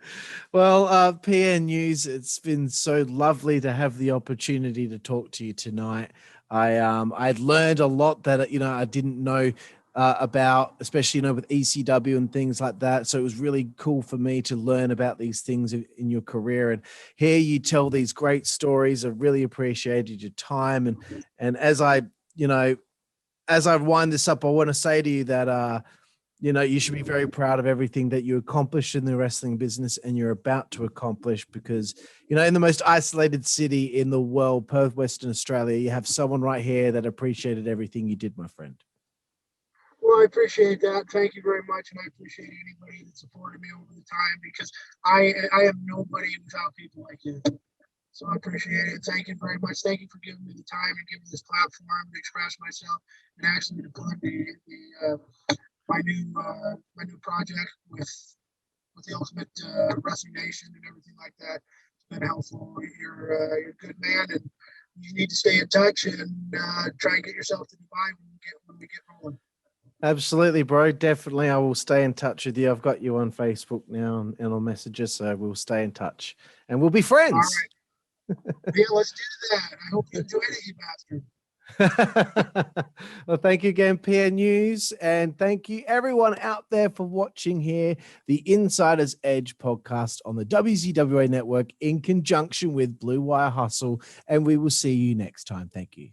Well, PN News, it's been so lovely to have the opportunity to talk to you tonight. I'd learned a lot that I didn't know about, especially with ECW and things like that. So it was really cool for me to learn about these things in your career and hear you tell these great stories. I really appreciated your time, and as I wind this up, I want to say to you that you should be very proud of everything that you accomplished in the wrestling business and you're about to accomplish, because, in the most isolated city in the world, Perth, Western Australia, you have someone right here that appreciated everything you did, my friend. Well, I appreciate that. Thank you very much. And I appreciate anybody that supported me over the time, because I am nobody without people like you. So I appreciate it. Thank you very much. Thank you for giving me the time and giving me this platform to express myself and actually to put my new project with the Ultimate Wrestling Nation and everything like that. It's been helpful. You're a good man, and you need to stay in touch and try and get yourself to Dubai when we get rolling. Absolutely, bro. Definitely. I will stay in touch with you. I've got you on Facebook now and on messages, so we'll stay in touch and we'll be friends. All right. Yeah, let's do that. I hope you enjoyed it, you bastard. Well, thank you again, PN News, and thank you everyone out there for watching here, the Insider's Edge podcast on the WZWA Network in conjunction with Blue Wire Hustle, and we will see you next time. Thank you.